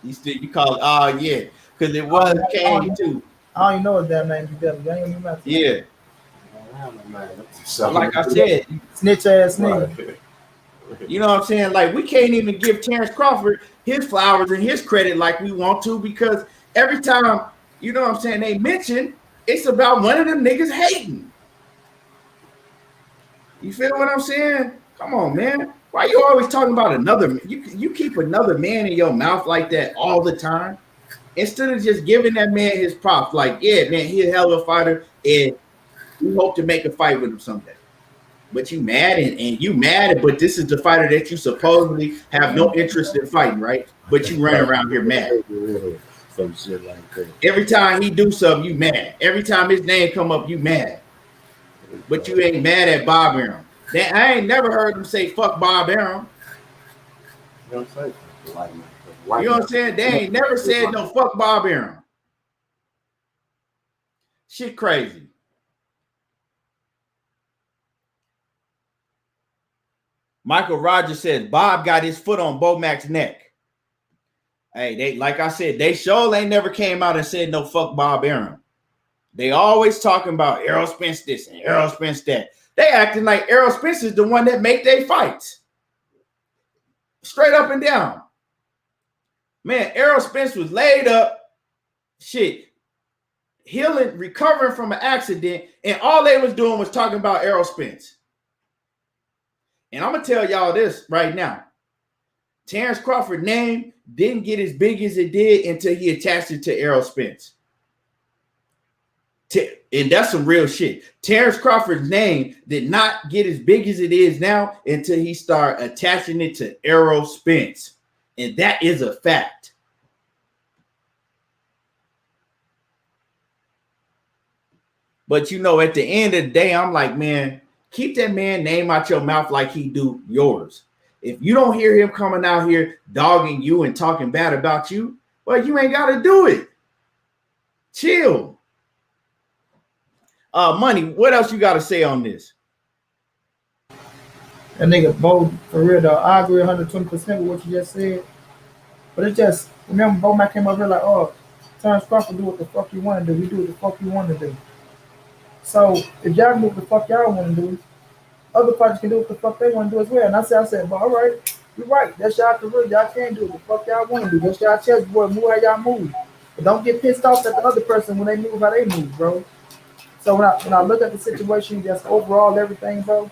S1: You call it, yeah, because it was Kane too.
S2: I don't even know his damn name in belly.
S1: Yeah. Like I said,
S2: snitch ass nigga.
S1: You know what I'm saying? Like we can't even give Terrence Crawford his flowers and his credit like we want to, because every time, you know what I'm saying, they mention, it's about one of them niggas hating. You feel what I'm saying? Come on, man. Why you always talking about another? You keep another man in your mouth like that all the time, instead of just giving that man his props. Like, yeah, man, he's a hell of a fighter, and we hope to make a fight with him someday. But you mad and you mad, but this is the fighter that you supposedly have no interest in fighting, right? But you run around here mad.
S4: Some shit like that.
S1: Every time he do something, you mad. Every time his name come up, you mad. But you ain't mad at Bob Arum. I ain't never heard him say fuck Bob Arum.
S4: You know what I'm saying?
S1: You know what I'm saying? They ain't never said no fuck Bob Arum. Shit crazy. Michael Rogers says Bob got his foot on Bomac's neck. Hey, they, like I said, they sure ain't never came out and said no fuck Bob Arum. They always talking about Errol Spence this and Errol Spence that. They acting like Errol Spence is the one that make their fights. Straight up and down. Man, Errol Spence was laid up, shit, healing, recovering from an accident, and all they was doing was talking about Errol Spence. And I'm going to tell y'all this right now. Terrence Crawford's name didn't get as big as it did until he attached it to Errol Spence. And that's some real shit. Terrence Crawford's name did not get as big as it is now until he started attaching it to Errol Spence. And that is a fact. But you know, at the end of the day, I'm like, man, keep that man name out your mouth like he do yours. If you don't hear him coming out here dogging you and talking bad about you, well, you ain't got to do it. Chill. Money, what else you got to say on this?
S2: That nigga Bo, for real though, I agree 120% with what you just said. But it's just, remember Bomac came up here like, oh, Terrence Crawford do what the fuck you want to do. We do what the fuck you want to do. So if y'all do what the fuck y'all want to do, other fighters can do what the fuck they want to do as well. And I said, but all right, you're right. That's y'all career. Y'all can't do what the fuck y'all want to do. That's y'all chessboard. Move how y'all move. But don't get pissed off at the other person when they move how they move, bro. So when I look at the situation, just overall everything, bro,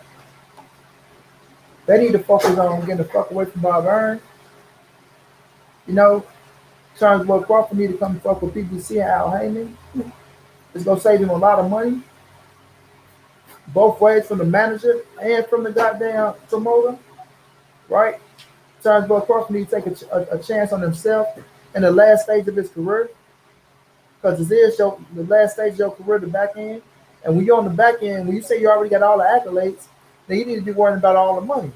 S2: they need to focus on getting the fuck away from Bob Arum. You know, Terrence Crawford need to come fuck with PBC and Al Heyman. It's gonna save him a lot of money, both ways, from the manager and from the goddamn promoter, right? Terrence Crawford need to take a chance on himself in the last stage of his career, because this is the last stage of your career, the back end. And when you're on the back end, when you say you already got all the accolades, then you need to be worrying about all the money.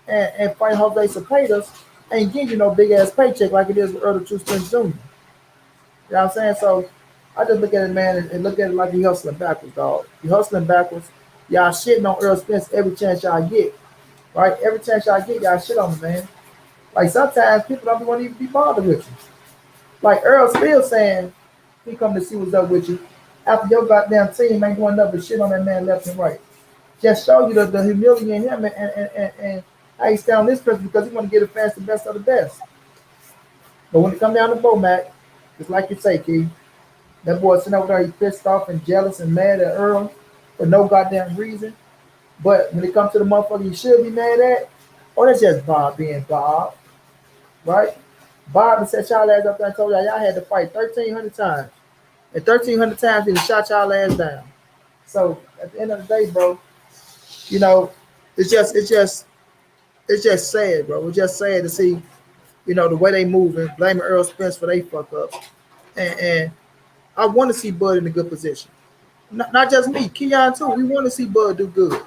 S2: And fight Jose Cepedas ain't give you no big ass paycheck like it is with Errol Spence Jr. You know what I'm saying? So I just look at it, man, and look at it like he hustling backwards, dog. He hustling backwards. Y'all shitting on Errol Spence every chance y'all get, right? Every chance y'all get, y'all shit on him, man. Like sometimes people don't want to even be bothered with you. Like Errol still saying he come to see what's up with you after your goddamn team ain't going up and shit on that man left and right. Just show you the humility in him and how he stand on this person, because he want to get a fast the best of the best. But when it come down to Bomac, it's like you say, Key, that boy sitting over there, he's pissed off and jealous and mad at Errol for no goddamn reason. But when it comes to the motherfucker you should be mad at, oh, that's just Bob being Bob, right? Bob and set y'all ass up there and told y'all had to fight 1,300 times. And 1,300 times he shot y'all ass down. So at the end of the day, bro, you know, it's just sad, bro. It's just sad to see, you know, the way they moving, blaming Errol Spence for they fuck up. And I want to see Bud in a good position. Not just me, Keon too. We want to see Bud do good.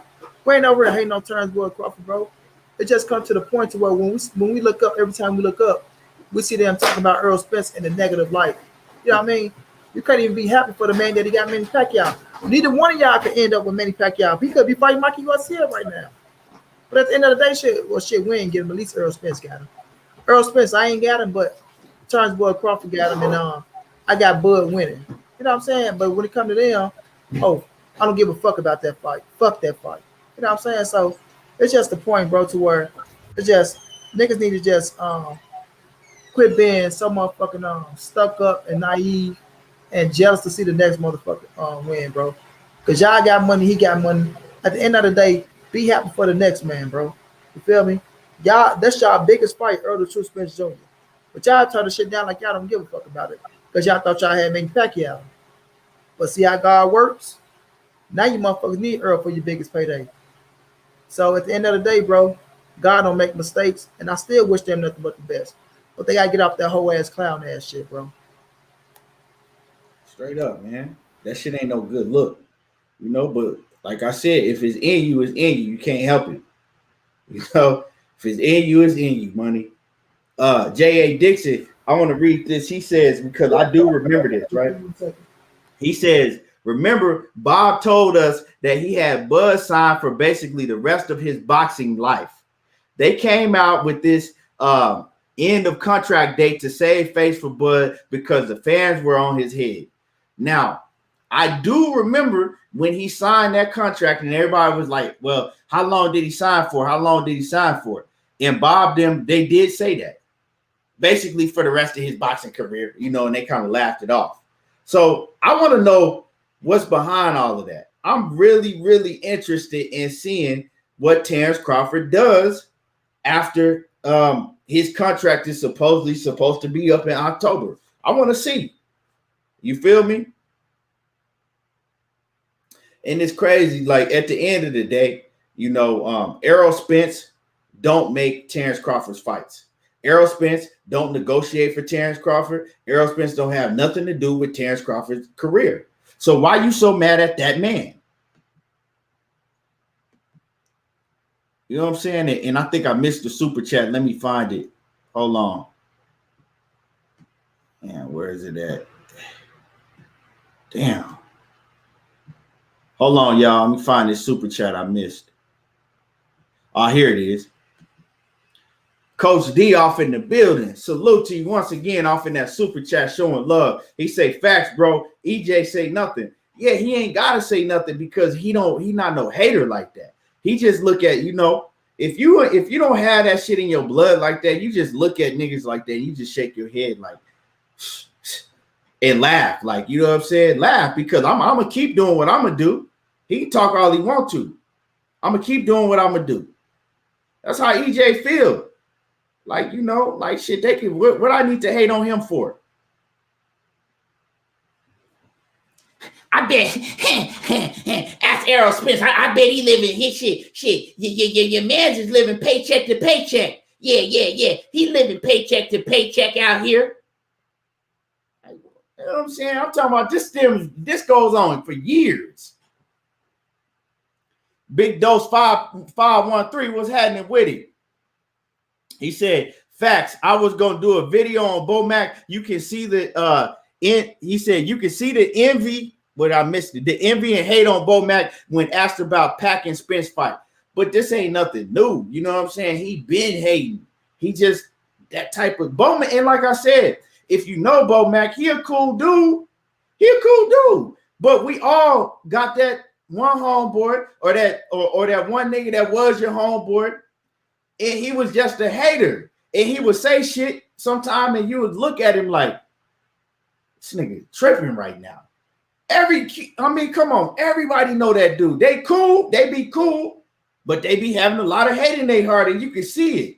S2: We ain't over here hating on Terrence Crawford, bro. It just comes to the point to where when we look up, every time we look up, we see them talking about Errol Spence in a negative light. You know what I mean? You can't even be happy for the man that he got Manny Pacquiao. Neither one of y'all could end up with Manny Pacquiao. He could be fighting Mikey Garcia right now. But at the end of the day, we ain't get him. At least Errol Spence got him. Errol Spence, I ain't got him, but Terrence Crawford got him, and I got Bud winning. You know what I'm saying? But when it comes to them, I don't give a fuck about that fight. Fuck that fight. You know what I'm saying? So it's just the point, bro, to where it's just Niggas need to just quit being so motherfucking stuck up and naive and jealous to see the next motherfucker win, bro. Cause y'all got money, he got money. At the end of the day, be happy for the next man, bro. You feel me? Y'all, that's y'all biggest fight, Earl the True Spence Jr. But y'all turn the shit down like y'all don't give a fuck about it. Cause y'all thought y'all had Manny Pacquiao. But see how God works? Now you motherfuckers need Earl for your biggest payday. So at the end of the day, bro, God don't make mistakes, and I still wish them nothing but the best. But they gotta get off that whole ass clown ass shit, bro.
S1: Straight up, man. That shit ain't no good look. You know, but like I said, if it's in you, it's in you. You can't help it. You know, if it's in you, it's in you, money. J.A. Dixon, I want to read this. He says, because I do remember this, right? He says, remember, Bob told us that he had Bud signed for basically the rest of his boxing life. They came out with this end of contract date to save face for Bud because the fans were on his head. Now, I do remember when he signed that contract and everybody was like, well, how long did he sign for? How long did he sign for? And Bob, they did say that. Basically for the rest of his boxing career, you know, and they kind of laughed it off. So I want to know what's behind all of that. I'm really, really interested in seeing what Terrence Crawford does after his contract is supposedly supposed to be up in October. I want to see. You feel me? And it's crazy. Like at the end of the day, you know, Errol Spence don't make Terrence Crawford's fights. Errol Spence don't negotiate for Terrence Crawford. Errol Spence don't have nothing to do with Terrence Crawford's career. So why are you so mad at that man? You know what I'm saying? And I think I missed the super chat. Let me find it. Hold on. Man, where is it at? Damn. Hold on, y'all. Let me find this super chat I missed. Oh, here it is. Coach D off in the building. Salute to you once again off in that super chat showing love. He say facts, bro. EJ say nothing. Yeah, he ain't gotta say nothing because he not no hater like that. He just look at, you know, if you don't have that shit in your blood like that, you just look at niggas like that. You just shake your head like and laugh, like, you know what I'm saying? Laugh because I'm gonna keep doing what I'm gonna do. He can talk all he want to. I'm gonna keep doing what I'm gonna do. That's how EJ feel. Like, you know, like shit, they can what I need to hate on him for. I bet ask Errol Spence. I bet he living his shit. Your man's is living paycheck to paycheck. Yeah. He living paycheck to paycheck out here. You know what I'm saying? I'm talking about this goes on for years. Big Dose 513 was happening with him. He said, facts. I was gonna do a video on Bomac. You can see the he said you can see the envy, but I missed it. The envy and hate on Bomac when asked about Pac and Spence fight. But this ain't nothing new. You know what I'm saying? He been hating. He just that type of Bomac. And like I said, if you know Bomac, he a cool dude. But we all got that one homeboy or that one nigga that was your homeboy. And he was just a hater. And he would say shit sometime and you would look at him like, this nigga tripping right now. Come on. Everybody know that dude. They cool. They be cool. But they be having a lot of hate in their heart and you can see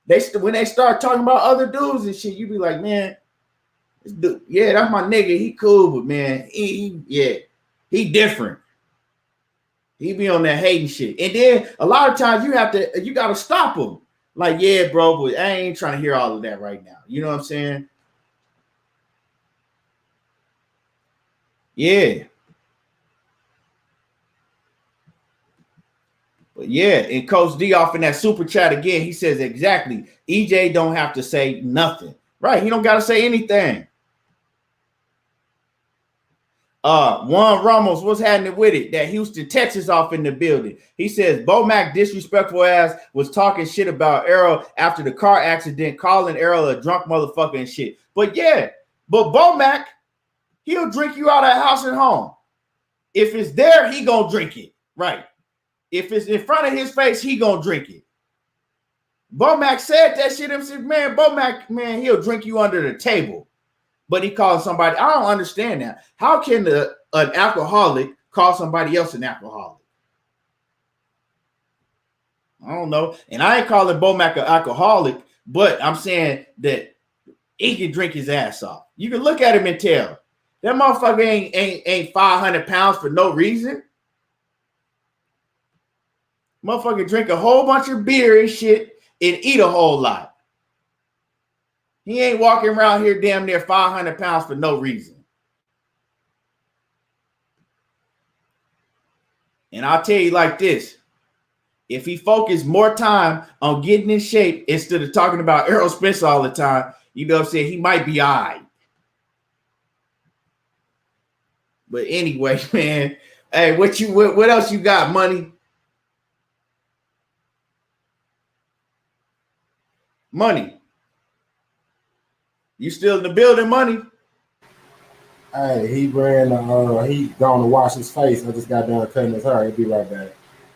S1: it. When they start talking about other dudes and shit, you be like, man, this dude, yeah, that's my nigga. He cool, but man, he different. He be on that hating shit. And then a lot of times you got to stop him. Like, yeah, bro, but I ain't trying to hear all of that right now. You know what I'm saying? Yeah. But yeah, and Coach D off in that super chat again, he says exactly. EJ don't have to say nothing. Right. He don't got to say anything. Juan Ramos, what's happening with it? That Houston, Texas off in the building. He says Bomac disrespectful ass was talking shit about Errol after the car accident, calling Errol a drunk motherfucker and shit. But yeah, but Bomac, he'll drink you out of house and home. If it's there, he gonna drink it. Right. If it's in front of his face, he gonna drink it. Bomac said that shit himself, man. Bomac, man, he'll drink you under the table. But he calls somebody. I don't understand that. How can an alcoholic call somebody else an alcoholic? I don't know. And I ain't calling Bomac an alcoholic, but I'm saying that he can drink his ass off. You can look at him and tell that motherfucker ain't 500 pounds for no reason. Motherfucker drink a whole bunch of beer and shit and eat a whole lot. He ain't walking around here damn near 500 pounds for no reason. And I'll tell you like this. If he focused more time on getting in shape instead of talking about Errol Spence all the time, you know what I'm saying, he might be all right. But anyway, man, hey, what else you got, Money? Money. You still in the building, Money?
S5: Hey, he ran. He gone to wash his face. I just got done cutting his hair. He'll be right back.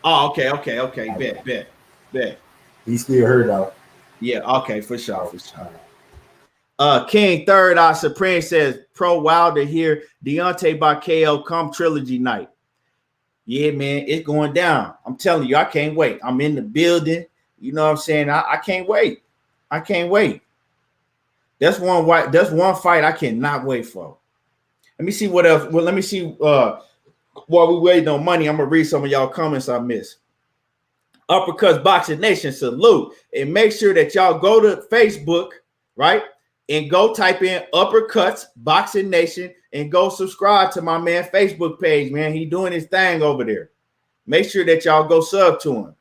S1: Oh, okay. Bet.
S5: He still hurt though.
S1: Yeah, okay, for sure. King Third Eye Supreme says Pro Wilder here. Deontay by KO come trilogy night. Yeah, man, it's going down. I'm telling you, I can't wait. I'm in the building. You know what I'm saying? I can't wait. I can't wait. That's one fight I cannot wait for. Let me see what else. Well, let me see. While we waiting on Money, I'm gonna read some of y'all comments I missed. Uppercuts Boxing Nation, salute. And make sure that y'all go to Facebook, right? And go type in Uppercuts Boxing Nation and go subscribe to my man Facebook page, man. He doing his thing over there. Make sure that y'all go sub to him.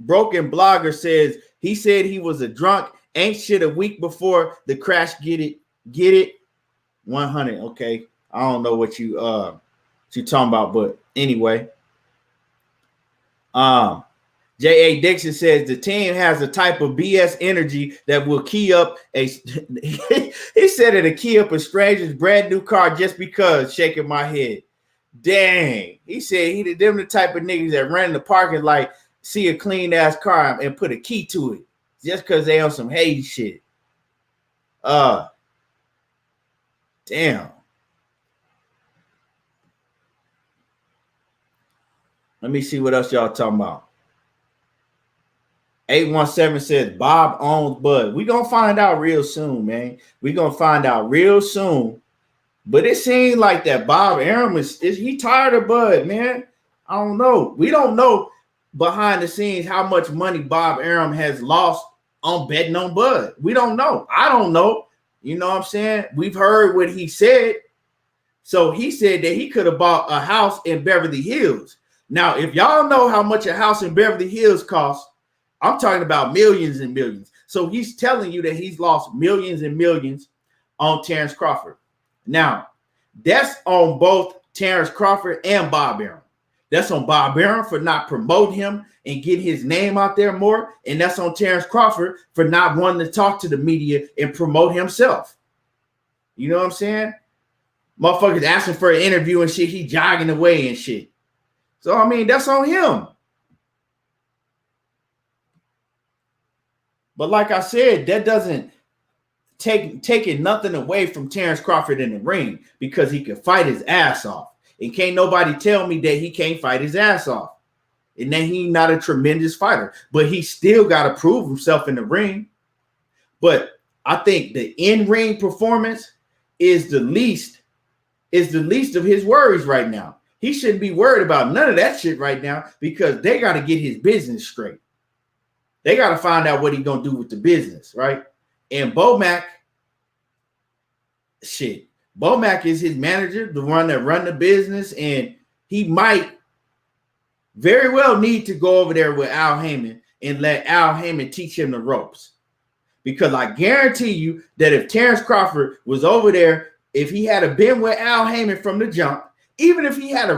S1: Broken Blogger says he said he was a drunk, ain't shit a week before the crash. Get it? 100. Okay. I don't know what you talking about, but anyway. J.A. Dixon says the team has a type of BS energy that will key up he said it'll key up a stranger's brand new car just because, shaking my head. Dang. He said them the type of niggas that run in the parking lot, see a clean ass car and put a key to it just because they on some hate shit. Damn. Let me see what else y'all talking about. 817 says Bob owns Bud. We gonna find out real soon, man. We gonna find out real soon. But it seems like that Bob Arum is he tired of Bud, man. I don't know. We don't know behind the scenes how much money Bob Arum has lost on betting on Bud. We don't know. I don't know. You know what I'm saying? We've heard what he said. So he said that he could have bought a house in Beverly Hills. Now, if y'all know how much a house in Beverly Hills costs, I'm talking about millions and millions. So he's telling you that he's lost millions and millions on Terrence Crawford. Now, that's on both Terrence Crawford and Bob Arum. That's on Bob Arum for not promoting him and getting his name out there more. And that's on Terrence Crawford for not wanting to talk to the media and promote himself. You know what I'm saying? Motherfuckers asking for an interview and shit. He jogging away and shit. So, I mean, that's on him. But like I said, that doesn't taking nothing away from Terrence Crawford in the ring because he can fight his ass off. And can't nobody tell me that he can't fight his ass off. And that he's not a tremendous fighter. But he still got to prove himself in the ring. But I think the in-ring performance is the least of his worries right now. He shouldn't be worried about none of that shit right now because they got to get his business straight. They got to find out what he's going to do with the business, right? And Bomac is his manager, the one that run the business, and he might very well need to go over there with Al Heyman and let Al Heyman teach him the ropes. Because I guarantee you that if Terrence Crawford was over there, if he had been with Al Heyman from the jump, even if he had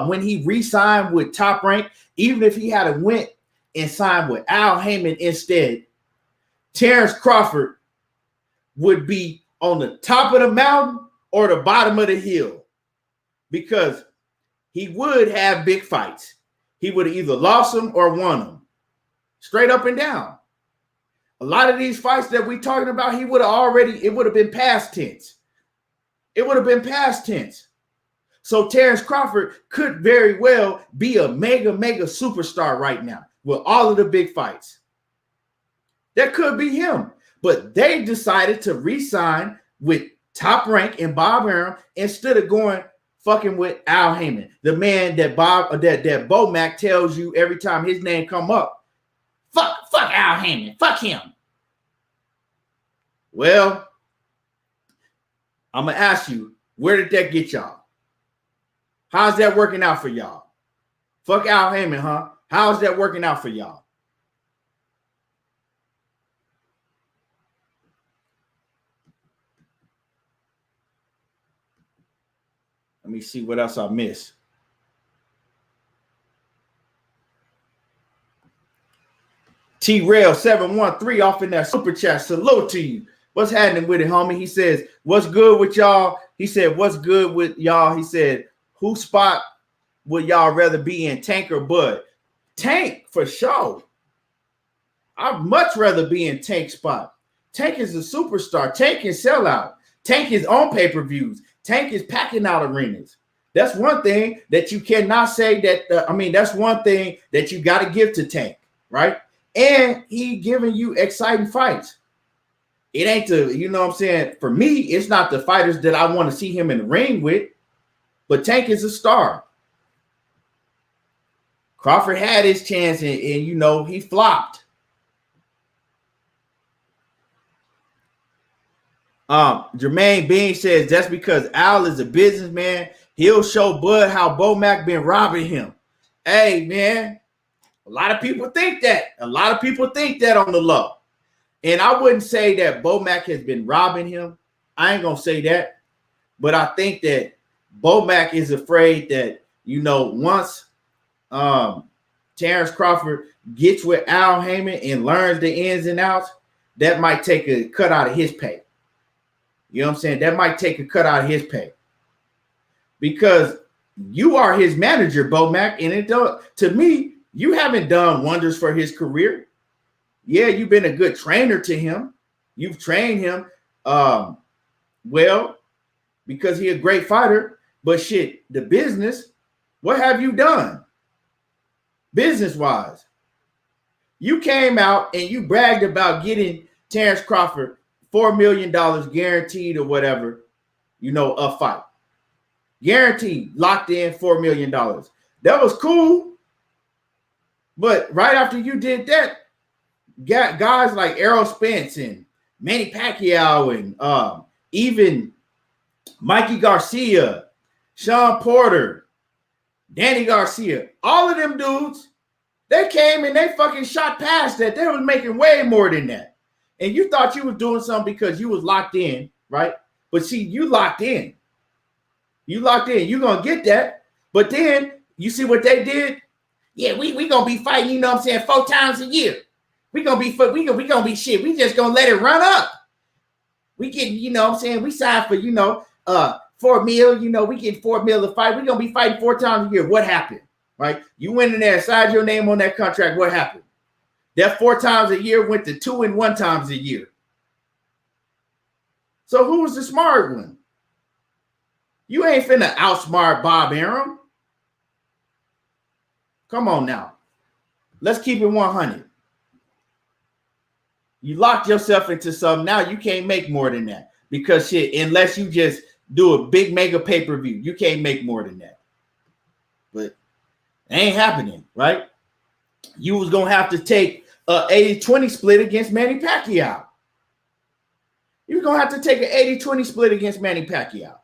S1: when he re-signed with Top Rank, even if he had went and signed with Al Heyman instead, Terrence Crawford would be on the top of the mountain or the bottom of the hill because he would have big fights. he would have either lost them or won them. Straight up and down. A lot of these fights that we talking about, it would have been past tense. It would have been past tense. So Terrence Crawford could very well be a mega superstar right now with all of the big fights. That could be him. But they decided to re-sign with Top Rank and Bob Arum instead of going fucking with Al Heyman, the man that Bomac tells you every time his name come up. Fuck Al Heyman. Fuck him. Well, I'm going to ask you, where did that get y'all? How's that working out for y'all? Fuck Al Heyman, huh? How's that working out for y'all? Let me see what else I missed. T-Rail 713 off in that super chat. Salute to you. What's happening with it, homie? He says, what's good with y'all? He said, what's good with y'all? He said, who spot would y'all rather be in, Tank or Bud? Tank, for sure. I'd much rather be in Tank spot. Tank is a superstar. Tank can sell out. Tank is on pay-per-views. Tank is packing out arenas. That's one thing that you cannot say that, that's one thing that you got to give to Tank, right? And he giving you exciting fights. It ain't you know what I'm saying? For me, it's not the fighters that I want to see him in the ring with, but Tank is a star. Crawford had his chance and he flopped. Jermaine Bean says that's because Al is a businessman. He'll show Bud how Bomac been robbing him. Hey, man, a lot of people think that. A lot of people think that on the low. And I wouldn't say that Bomac has been robbing him. I ain't going to say that. But I think that Bomac is afraid that, once Terrence Crawford gets with Al Heyman and learns the ins and outs, that might take a cut out of his pay. You know what I'm saying? That might take a cut out of his pay. Because you are his manager, Bomac, and to me, you haven't done wonders for his career. Yeah, you've been a good trainer to him. You've trained him well because he's a great fighter. But shit, the business, what have you done? Business-wise. You came out and you bragged about getting Terrence Crawford $4 million guaranteed or whatever, a fight. Guaranteed, locked in $4 million. That was cool. But right after you did that, got guys like Errol Spence and Manny Pacquiao and even Mikey Garcia, Sean Porter, Danny Garcia, all of them dudes, they came and they fucking shot past that. They was making way more than that. And you thought you was doing something because you was locked in, right? But see, you locked in. You locked in. You're going to get that. But then you see what they did? Yeah, we going to be fighting, 4 times a year. We going to be shit. We just going to let it run up. We get, we signed for, 4 mil, we get 4 mil to fight. We're going to be fighting 4 times a year. What happened? Right? You went in there, signed your name on that contract. What happened? That 4 times a year went to 2 and 1 times a year. So who was the smart one? You ain't finna outsmart Bob Arum. Come on now. Let's keep it 100. You locked yourself into something. Now you can't make more than that. Because shit, unless you just do a big mega pay-per-view, you can't make more than that. But it ain't happening, right? You was going to have to take a 80-20 split against Manny Pacquiao. You're going to have to take an 80-20 split against Manny Pacquiao.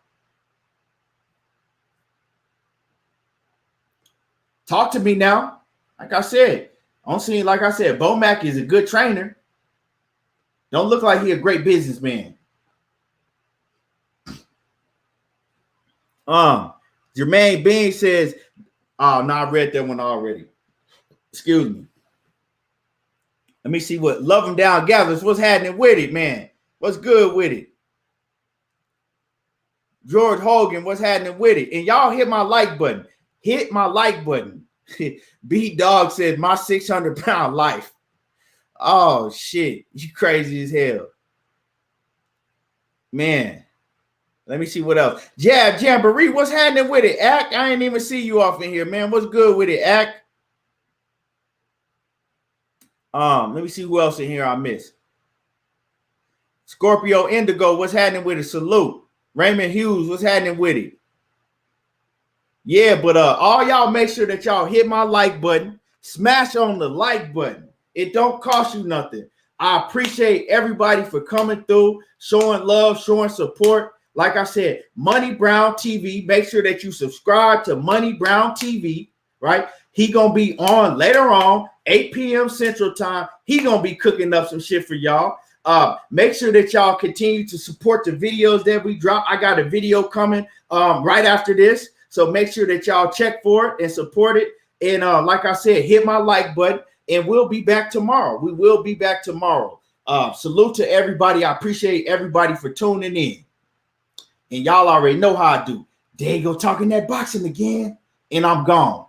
S1: Talk to me now. Like I said, Bomac is a good trainer. Don't look like he a great businessman. Jermaine Bean says, oh, no, I read that one already. Excuse me. Let me see what Love 'em Down gathers. What's happening with it, man? What's good with it? George Hogan, what's happening with it? And y'all hit my like button. Hit my like button. B Dog said my 600-pound life. Oh shit, you crazy as hell, man. Let me see what else. Jamboree, what's happening with it? Act, I ain't even see you off in here, man. What's good with it, Act? Let me see who else in here I missed. Scorpio Indigo, what's happening with it? Salute. Raymond Hughes, what's happening with it? Yeah, but all y'all make sure that y'all hit my like button. Smash on the like button. It don't cost you nothing. I appreciate everybody for coming through, showing love, showing support. Like I said, Money Brown TV. Make sure that you subscribe to Money Brown TV, right? He gonna be on later on, 8 p.m. Central Time. He gonna be cooking up some shit for y'all. Make sure that y'all continue to support the videos that we drop. I got a video coming right after this. So make sure that y'all check for it and support it. And like I said, hit my like button, and we'll be back tomorrow. We will be back tomorrow. Salute to everybody. I appreciate everybody for tuning in. And y'all already know how I do. There you go, talking that boxing again, and I'm gone.